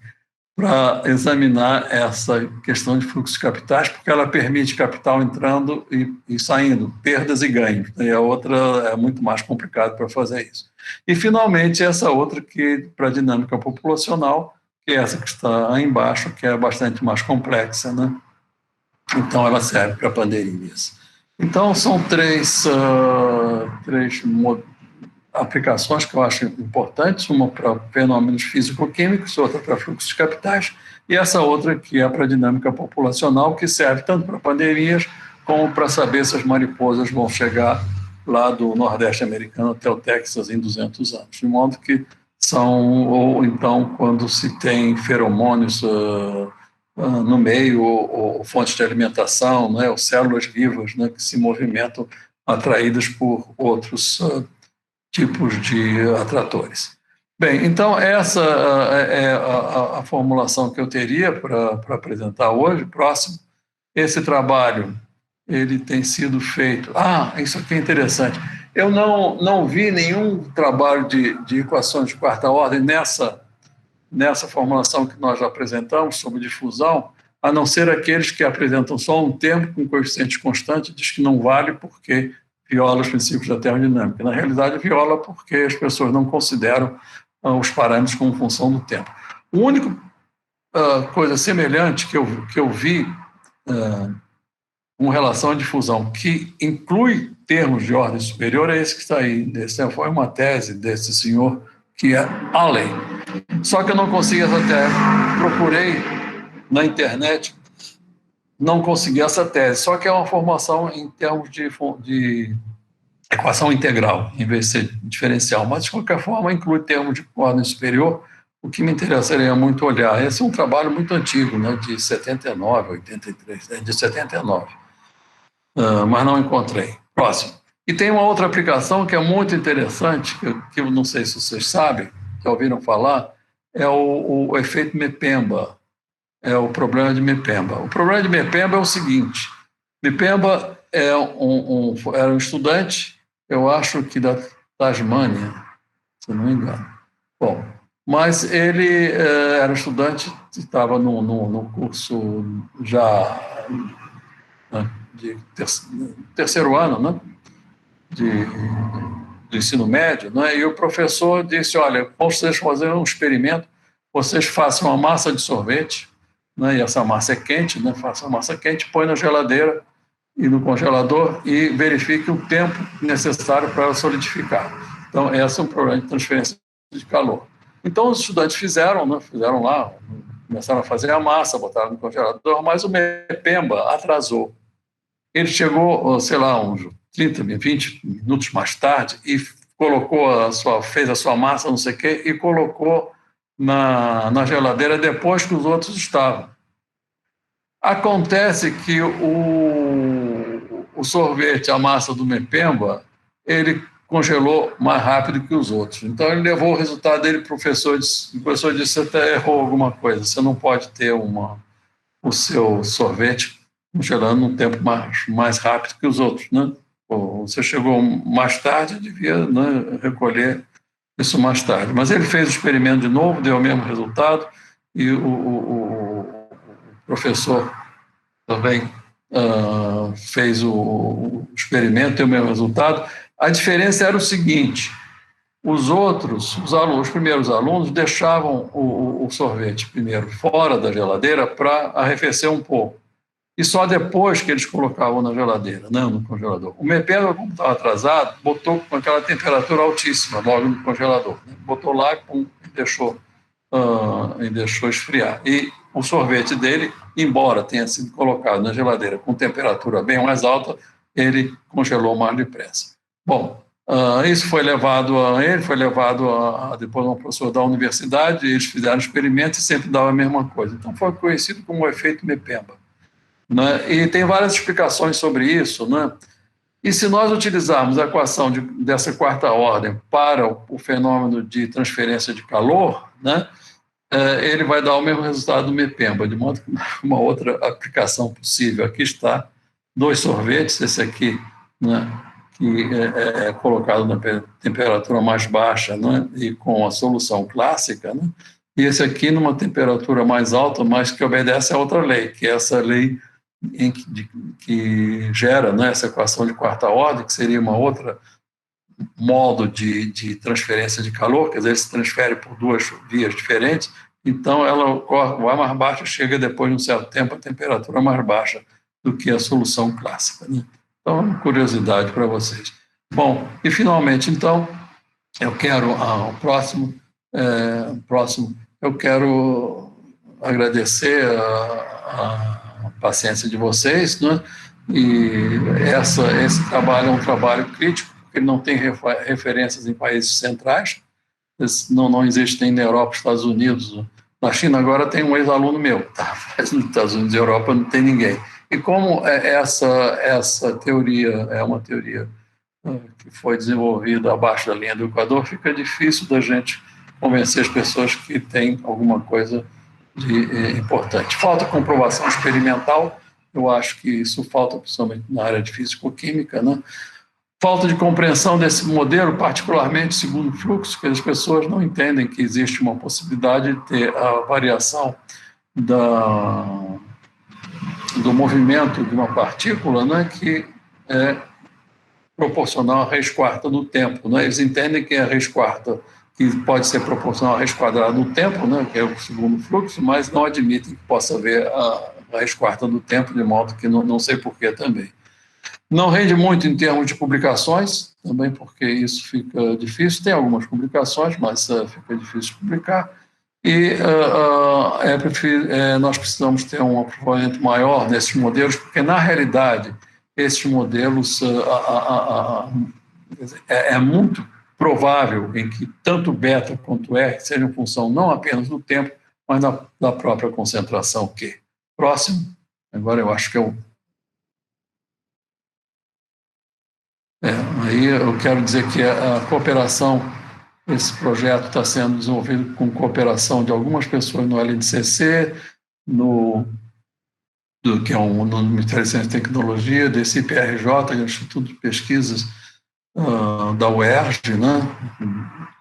para examinar essa questão de fluxo de capitais, porque ela permite capital entrando e saindo, perdas e ganhos. E a outra é muito mais complicado para fazer isso. E, finalmente, essa outra que para a dinâmica populacional, que é essa que está aí embaixo, que é bastante mais complexa, né? Então, ela serve para pandemias. Então, são três aplicações que eu acho importantes, uma para fenômenos físico-químicos, outra para fluxos de capitais, e essa outra que é para a dinâmica populacional, que serve tanto para pandemias como para saber se as mariposas vão chegar lá do Nordeste americano até o Texas em 200 anos. De modo que são, ou então, quando se tem feromônios no meio, ou fontes de alimentação, né, ou células vivas, né, que se movimentam atraídas por outros tipos de atratores. Bem, então essa é a formulação que eu teria para apresentar hoje, próximo. Esse trabalho, ele tem sido feito... isso aqui é interessante. Eu não vi nenhum trabalho de equações de quarta ordem nessa formulação que nós já apresentamos sobre difusão, a não ser aqueles que apresentam só um termo com coeficiente constante, diz que não vale porque viola os princípios da termodinâmica. Na realidade, viola porque as pessoas não consideram os parâmetros como função do tempo. A única coisa semelhante que eu vi com relação à difusão, que inclui termos de ordem superior, é esse que está aí. Essa foi uma tese desse senhor, que é Allen. Só que eu não consegui essa tese. Procurei na internet, não consegui essa tese. Só que é uma formação em termos de equação integral, em vez de ser diferencial. Mas, de qualquer forma, inclui termos de ordem superior, o que me interessaria muito olhar. Esse é um trabalho muito antigo, né, de 79, 83, de 79, mas não encontrei. Próximo. E tem uma outra aplicação que é muito interessante, que eu não sei se vocês sabem, já ouviram falar, é o efeito Mepemba, é o problema de Mepemba. O problema de Mepemba é o seguinte: Mepemba era um estudante, eu acho que da Tasmânia, se não me engano. Bom, mas ele era estudante, estava no curso já, né, de terceiro ano, né, de ensino médio, né, e o professor disse: olha, vocês fazerem um experimento, vocês façam uma massa de sorvete, né, e essa massa é quente, né, façam a massa quente, põe na geladeira e no congelador e verifique o tempo necessário para ela solidificar. Então, esse é um problema de transferência de calor. Então, os estudantes fizeram lá, começaram a fazer a massa, botaram no congelador, mas o Mepemba atrasou. Ele chegou, sei lá, uns 30, 20 minutos mais tarde e fez a sua massa, não sei o quê, e colocou na geladeira depois que os outros estavam. Acontece que o sorvete, a massa do Mepemba, ele congelou mais rápido que os outros. Então, ele levou o resultado dele para o professor. O professor disse: você até errou alguma coisa, você não pode ter o seu sorvete congelando num tempo mais rápido que os outros, né? Você chegou mais tarde, devia, né, recolher isso mais tarde. Mas ele fez o experimento de novo, deu o mesmo resultado, e o professor também fez o experimento, deu o mesmo resultado. A diferença era o seguinte: os primeiros alunos deixavam o sorvete primeiro fora da geladeira para arrefecer um pouco. E só depois que eles colocavam na geladeira, não no congelador. O Mepemba, como estava atrasado, botou com aquela temperatura altíssima logo no congelador. Né? Botou lá e deixou esfriar. E o sorvete dele, embora tenha sido colocado na geladeira com temperatura bem mais alta, ele congelou mais depressa. Bom, Isso foi levado depois a um professor da universidade, eles fizeram experimentos e sempre dava a mesma coisa. Então foi conhecido como o efeito Mepemba, né? E tem várias explicações sobre isso, né? E se nós utilizarmos a equação dessa quarta ordem para o fenômeno de transferência de calor, né, ele vai dar o mesmo resultado do Mepemba, de modo que uma outra aplicação possível. Aqui está 2 sorvetes, esse aqui, né, que é colocado na temperatura mais baixa, né, e com a solução clássica, né, e esse aqui numa temperatura mais alta, mas que obedece a outra lei, que é essa lei que gera, né, essa equação de quarta ordem, que seria uma outra modo de transferência de calor, quer dizer, ele se transfere por 2 vias diferentes, então o ar mais baixo chega depois de um certo tempo a temperatura mais baixa do que a solução clássica, né? Então, uma curiosidade para vocês. Bom, e finalmente, então, eu quero, eu quero agradecer a paciência de vocês, né? E esse trabalho é um trabalho crítico, porque ele não tem referências em países centrais, não existem na Europa, Estados Unidos. Na China agora tem um ex-aluno meu, tá? Mas nos Estados Unidos e Europa não tem ninguém. E como essa teoria é uma teoria que foi desenvolvida abaixo da linha do Equador, fica difícil da gente convencer as pessoas que tem alguma coisa de importante. Falta comprovação experimental, eu acho que isso falta principalmente na área de físico-química, né? Falta de compreensão desse modelo, particularmente segundo fluxo, que as pessoas não entendem que existe uma possibilidade de ter a variação do movimento de uma partícula, né, que é proporcional à raiz quarta do tempo, né? Eles entendem que a raiz quarta que pode ser proporcional à raiz quadrada do tempo, né, que é o segundo fluxo, mas não admitem que possa haver a raiz quarta do tempo, de modo que não sei porquê também. Não rende muito em termos de publicações, também porque isso fica difícil. Tem algumas publicações, mas fica difícil de publicar. E nós precisamos ter um aprofundamento maior nesses modelos, porque, na realidade, esses modelos é muito provável em que tanto beta quanto R sejam função não apenas do tempo, mas da própria concentração Q. Próximo, agora eu acho que é o... Aí eu quero dizer que a cooperação, esse projeto está sendo desenvolvido com cooperação de algumas pessoas no LNCC, que é no Ministério de Ciência e Tecnologia, desse IPRJ, que é o Instituto de Pesquisas da UERJ, né,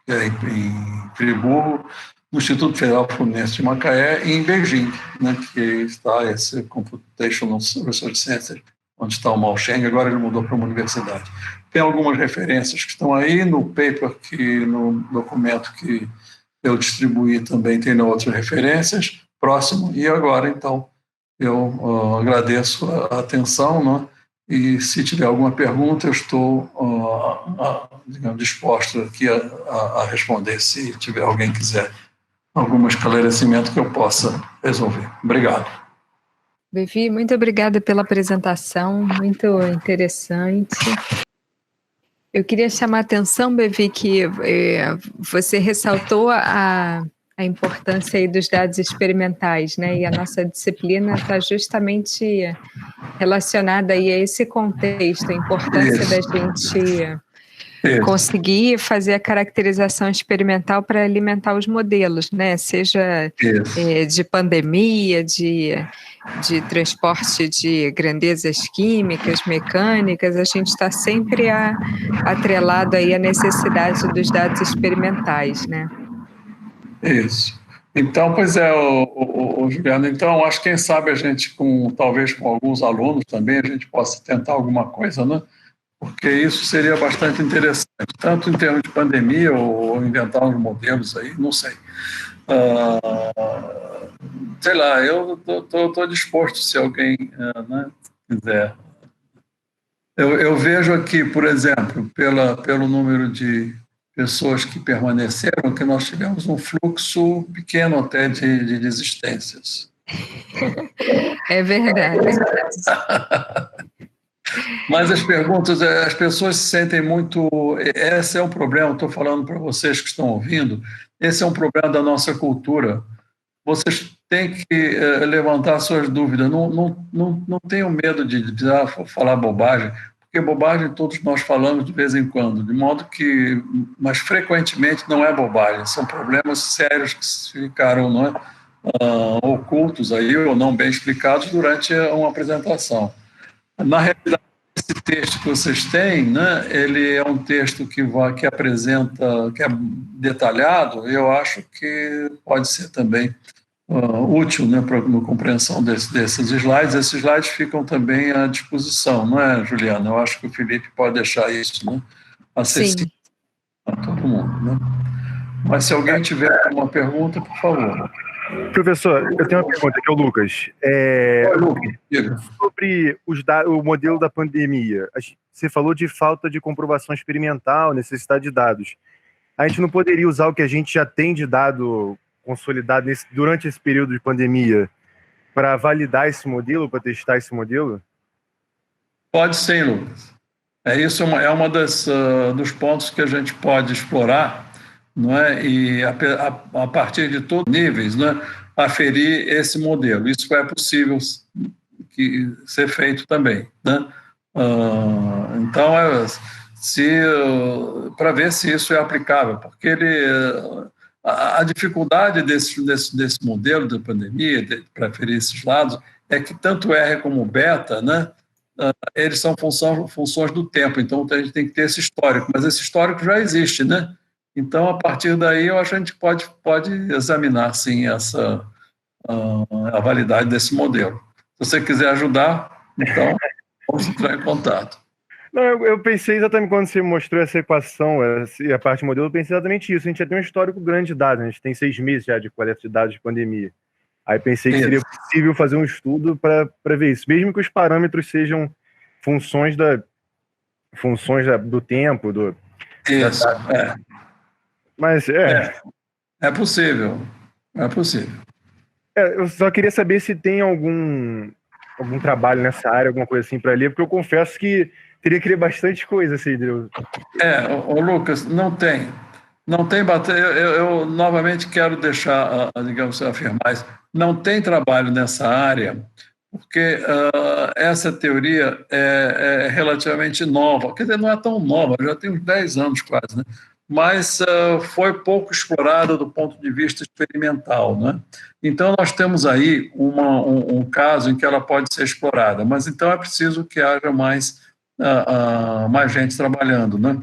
em Friburgo, no Instituto Federal Fluminense de Macaé e em Beijing, né, que está esse Computational Research Center, onde está o Mao Cheng, agora ele mudou para uma universidade. Tem algumas referências que estão aí no paper, no documento que eu distribuí também tem outras referências. Próximo, e agora, então, eu agradeço a atenção, né? E se tiver alguma pergunta, eu estou digamos, disposto aqui a responder, se tiver alguém que quiser algum esclarecimento que eu possa resolver. Obrigado. Bevi, muito obrigada pela apresentação, muito interessante. Eu queria chamar a atenção, Bevi, que você ressaltou a importância aí dos dados experimentais, né? E a nossa disciplina está justamente relacionada aí a esse contexto, a importância da gente conseguir fazer a caracterização experimental para alimentar os modelos, né? Seja de pandemia, de transporte de grandezas químicas, mecânicas, a gente está sempre atrelado aí à necessidade dos dados experimentais, né? Isso. Então, pois é, Juliana, então, acho que quem sabe a gente, talvez com alguns alunos também, a gente possa tentar alguma coisa, né? Porque isso seria bastante interessante, tanto em termos de pandemia ou inventar uns modelos aí, não sei. Sei lá, eu estou disposto, se alguém né, quiser. Eu vejo aqui, por exemplo, pelo número de pessoas que permaneceram, que nós tivemos um fluxo pequeno até de desistências. É verdade. Mas as perguntas, as pessoas se sentem muito. Esse é um problema, estou falando para vocês que estão ouvindo, esse é um problema da nossa cultura. Vocês têm que levantar suas dúvidas, não tenham medo de falar bobagem, porque bobagem todos nós falamos de vez em quando, de modo que, mas frequentemente não é bobagem, são problemas sérios que ficaram, não é, ocultos aí ou não bem explicados durante uma apresentação. Na realidade, esse texto que vocês têm, né, ele é um texto que apresenta, que é detalhado, eu acho que pode ser também útil, né, para a compreensão desses slides. Esses slides ficam também à disposição, não é, Juliana? Eu acho que o Felipe pode deixar isso, né, acessível a todo mundo. Né? Mas se alguém tiver alguma pergunta, por favor. Professor, eu tenho uma pergunta aqui, é o Lucas. Sobre o modelo da pandemia, você falou de falta de comprovação experimental, necessidade de dados. A gente não poderia usar o que a gente já tem de dado consolidado durante esse período de pandemia para validar esse modelo, para testar esse modelo? Pode sim, Lucas. Isso é uma dos pontos que a gente pode explorar, não é? E a partir de todos os níveis, né, aferir esse modelo. Isso é possível ser feito também, né? Então, para ver se isso é aplicável, porque a dificuldade desse modelo da pandemia, para aferir esses dados, é que tanto R como beta, né, eles são funções do tempo, então a gente tem que ter esse histórico, mas esse histórico já existe, né? Então, a partir daí, eu acho que a gente pode examinar, sim, a validade desse modelo. Se você quiser ajudar, então, vamos entrar em contato. Não, eu pensei exatamente quando você mostrou essa equação, a parte do modelo, eu pensei exatamente isso. A gente já tem um histórico grande de dados, a gente tem 6 meses já de coleta de dados de pandemia. Aí pensei que seria possível fazer um estudo para ver isso, mesmo que os parâmetros sejam funções do tempo, Isso, Mas é possível, é possível. Eu só queria saber se tem algum trabalho nessa área, alguma coisa assim para ler, porque eu confesso que teria que ler bastante coisa, assim. Lucas, não tem. Eu novamente quero deixar, digamos, afirmar isso. Não tem trabalho nessa área, porque essa teoria é relativamente nova. Quer dizer, não é tão nova, já tem uns 10 anos quase, né? Mas foi pouco explorada do ponto de vista experimental, né? Então, nós temos aí um caso em que ela pode ser explorada, mas então é preciso que haja mais gente trabalhando, né?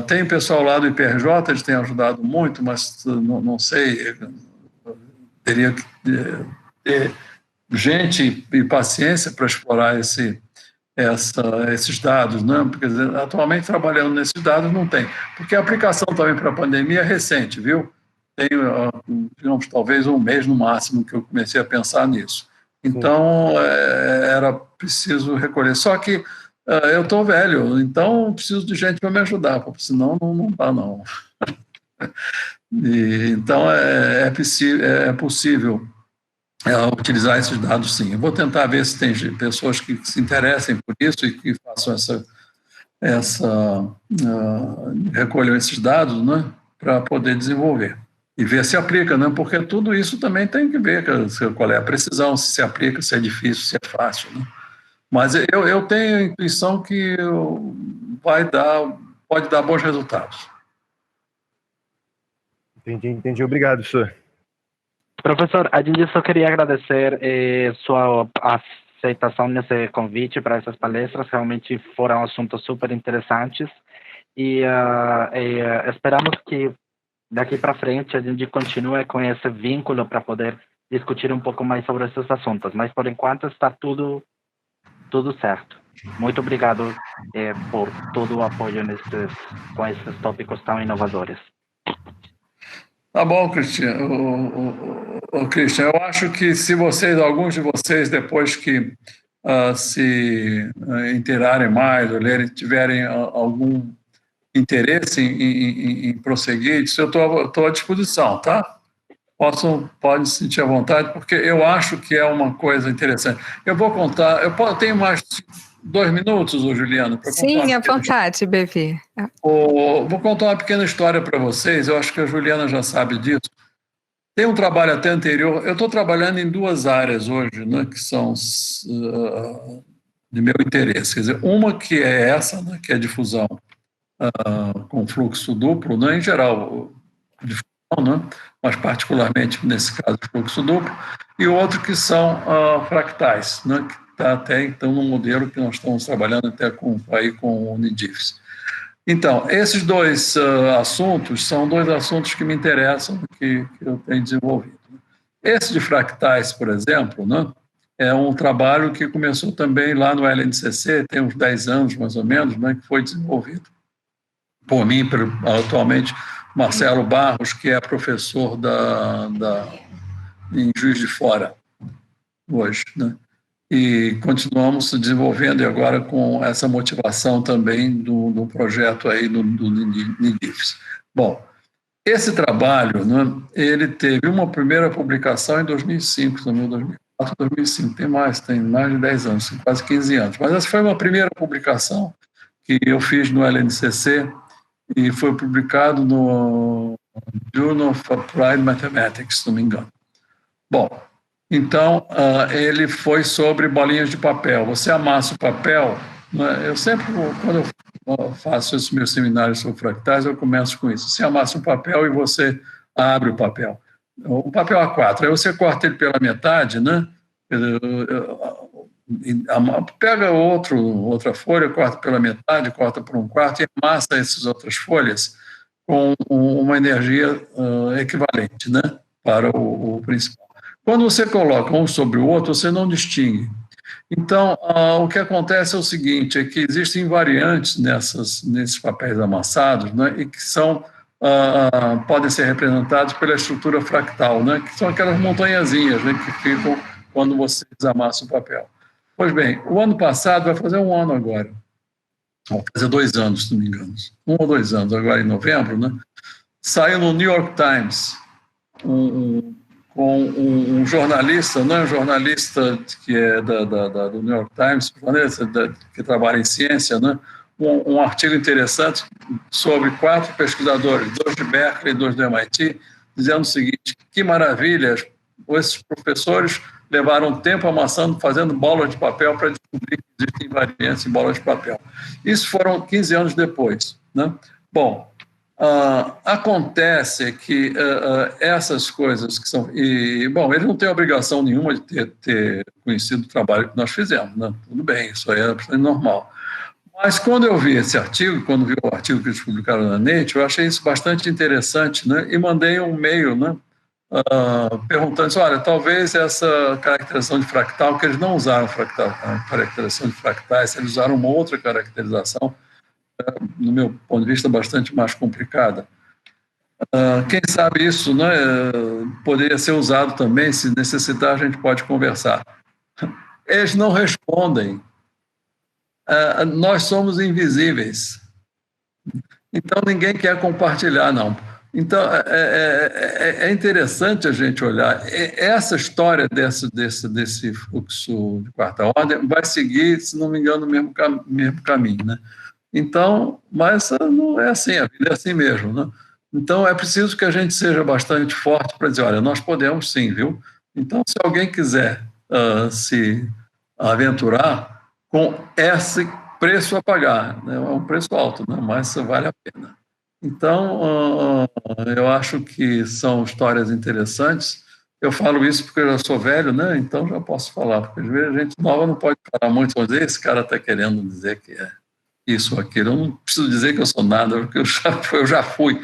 Tem o pessoal lá do IPRJ, eles têm ajudado muito, mas não sei, teria que ter gente e paciência para explorar esses dados, né? Porque atualmente trabalhando nesses dados não tem, porque a aplicação também para a pandemia é recente, viu? Tem, digamos, talvez um mês no máximo que eu comecei a pensar nisso. Então, era preciso recolher. Só que eu estou velho, então preciso de gente para me ajudar, porque senão não dá, não. Então, é possível utilizar esses dados, sim. Eu vou tentar ver se tem pessoas que se interessem por isso e que façam recolham esses dados, né, para poder desenvolver. E ver se aplica, né? Porque tudo isso também tem que ver qual é a precisão, se aplica, se é difícil, se é fácil, né? Mas eu tenho a intuição que pode dar bons resultados. Entendi. Obrigado, senhor. Professor, a gente só queria agradecer sua aceitação nesse convite para essas palestras. Realmente foram assuntos super interessantes e esperamos que daqui para frente a gente continue com esse vínculo para poder discutir um pouco mais sobre esses assuntos. Mas por enquanto está tudo certo. Muito obrigado por todo o apoio com esses tópicos tão inovadores. Tá bom, Cristian. Cristian, eu acho que se alguns de vocês, depois que se inteirarem mais, ou lerem, tiverem algum interesse em prosseguir, eu estou à disposição, tá? Podem se sentir à vontade, porque eu acho que é uma coisa interessante. Eu vou contar, eu tenho mais 2 minutos, ô Juliana? Sim, à vontade, Bevi. Vou contar uma pequena história para vocês, eu acho que a Juliana já sabe disso. Tem um trabalho até anterior, eu estou trabalhando em 2 áreas hoje, né, que são de meu interesse. Quer dizer, uma que é essa, né, que é difusão com fluxo duplo, né, em geral, difusão, né, mas particularmente nesse caso, fluxo duplo, e outro que são fractais, né, que está até então no modelo que nós estamos trabalhando até com o Unidifes. Então, esses 2 assuntos são 2 assuntos que me interessam, que eu tenho desenvolvido. Esse de fractais, por exemplo, né, é um trabalho que começou também lá no LNCC, tem uns 10 anos mais ou menos, né, que foi desenvolvido por mim, atualmente, Marcelo Barros, que é professor em Juiz de Fora, hoje, né? E continuamos desenvolvendo, e agora com essa motivação também do projeto aí do NIDIFES. Bom, esse trabalho, né, ele teve uma primeira publicação em 2005, também 2004, 2005, tem mais de 10 anos, quase 15 anos. Mas essa foi uma primeira publicação que eu fiz no LNCC e foi publicado no Journal of Applied Mathematics, se não me engano. Bom, então, ele foi sobre bolinhas de papel. Você amassa o papel, né? Eu sempre, quando eu faço esses meus seminários sobre fractais, eu começo com isso. Você amassa um papel e você abre o papel. O papel A4, aí você corta ele pela metade, né? Pega outra folha, corta pela metade, corta por 1/4 e amassa essas outras folhas com uma energia equivalente, né? Para o principal. Quando você coloca um sobre o outro, você não distingue. Então, o que acontece é o seguinte, é que existem variantes nesses papéis amassados, né, e que podem ser representados pela estrutura fractal, né, que são aquelas montanhazinhas, né, que ficam quando você desamassa o papel. Pois bem, o ano passado, vai fazer 1 ano agora, vai fazer 2 anos, se não me engano, 1 ou 2 anos, agora em novembro, né, saiu no New York Times com um jornalista, não é um jornalista que é do New York Times, jornalista que trabalha em ciência, né? Um artigo interessante sobre 4 pesquisadores, 2 de Berkeley e 2 do MIT, dizendo o seguinte: que maravilha, esses professores levaram tempo amassando, fazendo bolas de papel para descobrir que existem variantes em bolas de papel. Isso foram 15 anos depois, né? Bom, acontece que essas coisas que são... bom, ele não tem obrigação nenhuma de ter conhecido o trabalho que nós fizemos, né? Tudo bem, isso aí é absolutamente normal. Mas quando eu vi esse artigo, quando vi o artigo que eles publicaram na Nature, eu achei isso bastante interessante, né? E mandei um e-mail, né? Perguntando assim, olha, talvez essa caracterização de fractal, que eles não usaram caracterização de fractais, eles usaram uma outra caracterização, no meu ponto de vista, bastante mais complicada. Quem sabe isso, né, poderia ser usado também, se necessitar a gente pode conversar. Eles não respondem. Nós somos invisíveis. Então ninguém quer compartilhar, não. Então é interessante a gente olhar. Essa história desse fluxo de 4ª ordem vai seguir, se não me engano, o mesmo caminho, né? Então, mas não é assim, a vida é assim mesmo, né? Então, é preciso que a gente seja bastante forte para dizer, olha, nós podemos sim, viu? Então, se alguém quiser se aventurar com esse preço a pagar, né? É um preço alto, né? Mas vale a pena. Então, eu acho que são histórias interessantes. Eu falo isso porque eu já sou velho, né? Então, já posso falar, porque às vezes a gente nova não pode falar muito, mas esse cara está querendo dizer que é isso ou aquilo. Eu não preciso dizer que eu sou nada, porque eu já fui.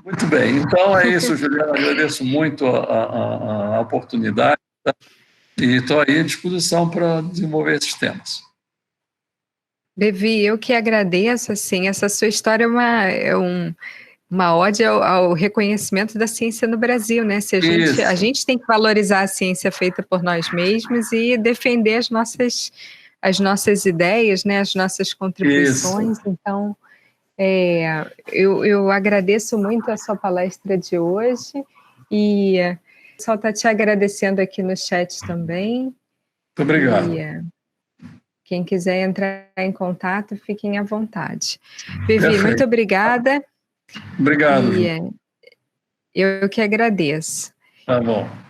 Muito bem, então é isso, Juliana, agradeço muito a oportunidade, tá? E estou aí à disposição para desenvolver esses temas. Bevi, eu que agradeço, assim, essa sua história é uma ode ao reconhecimento da ciência no Brasil, né? Se a gente tem que valorizar a ciência feita por nós mesmos e defender as nossas ideias, né? As nossas contribuições. Isso. Então, eu agradeço muito a sua palestra de hoje e o pessoal está te agradecendo aqui no chat também. Muito obrigado. Quem quiser entrar em contato, fiquem à vontade. Vivi, Perfeito. muito obrigada. Obrigado. E eu que agradeço. Tá bom.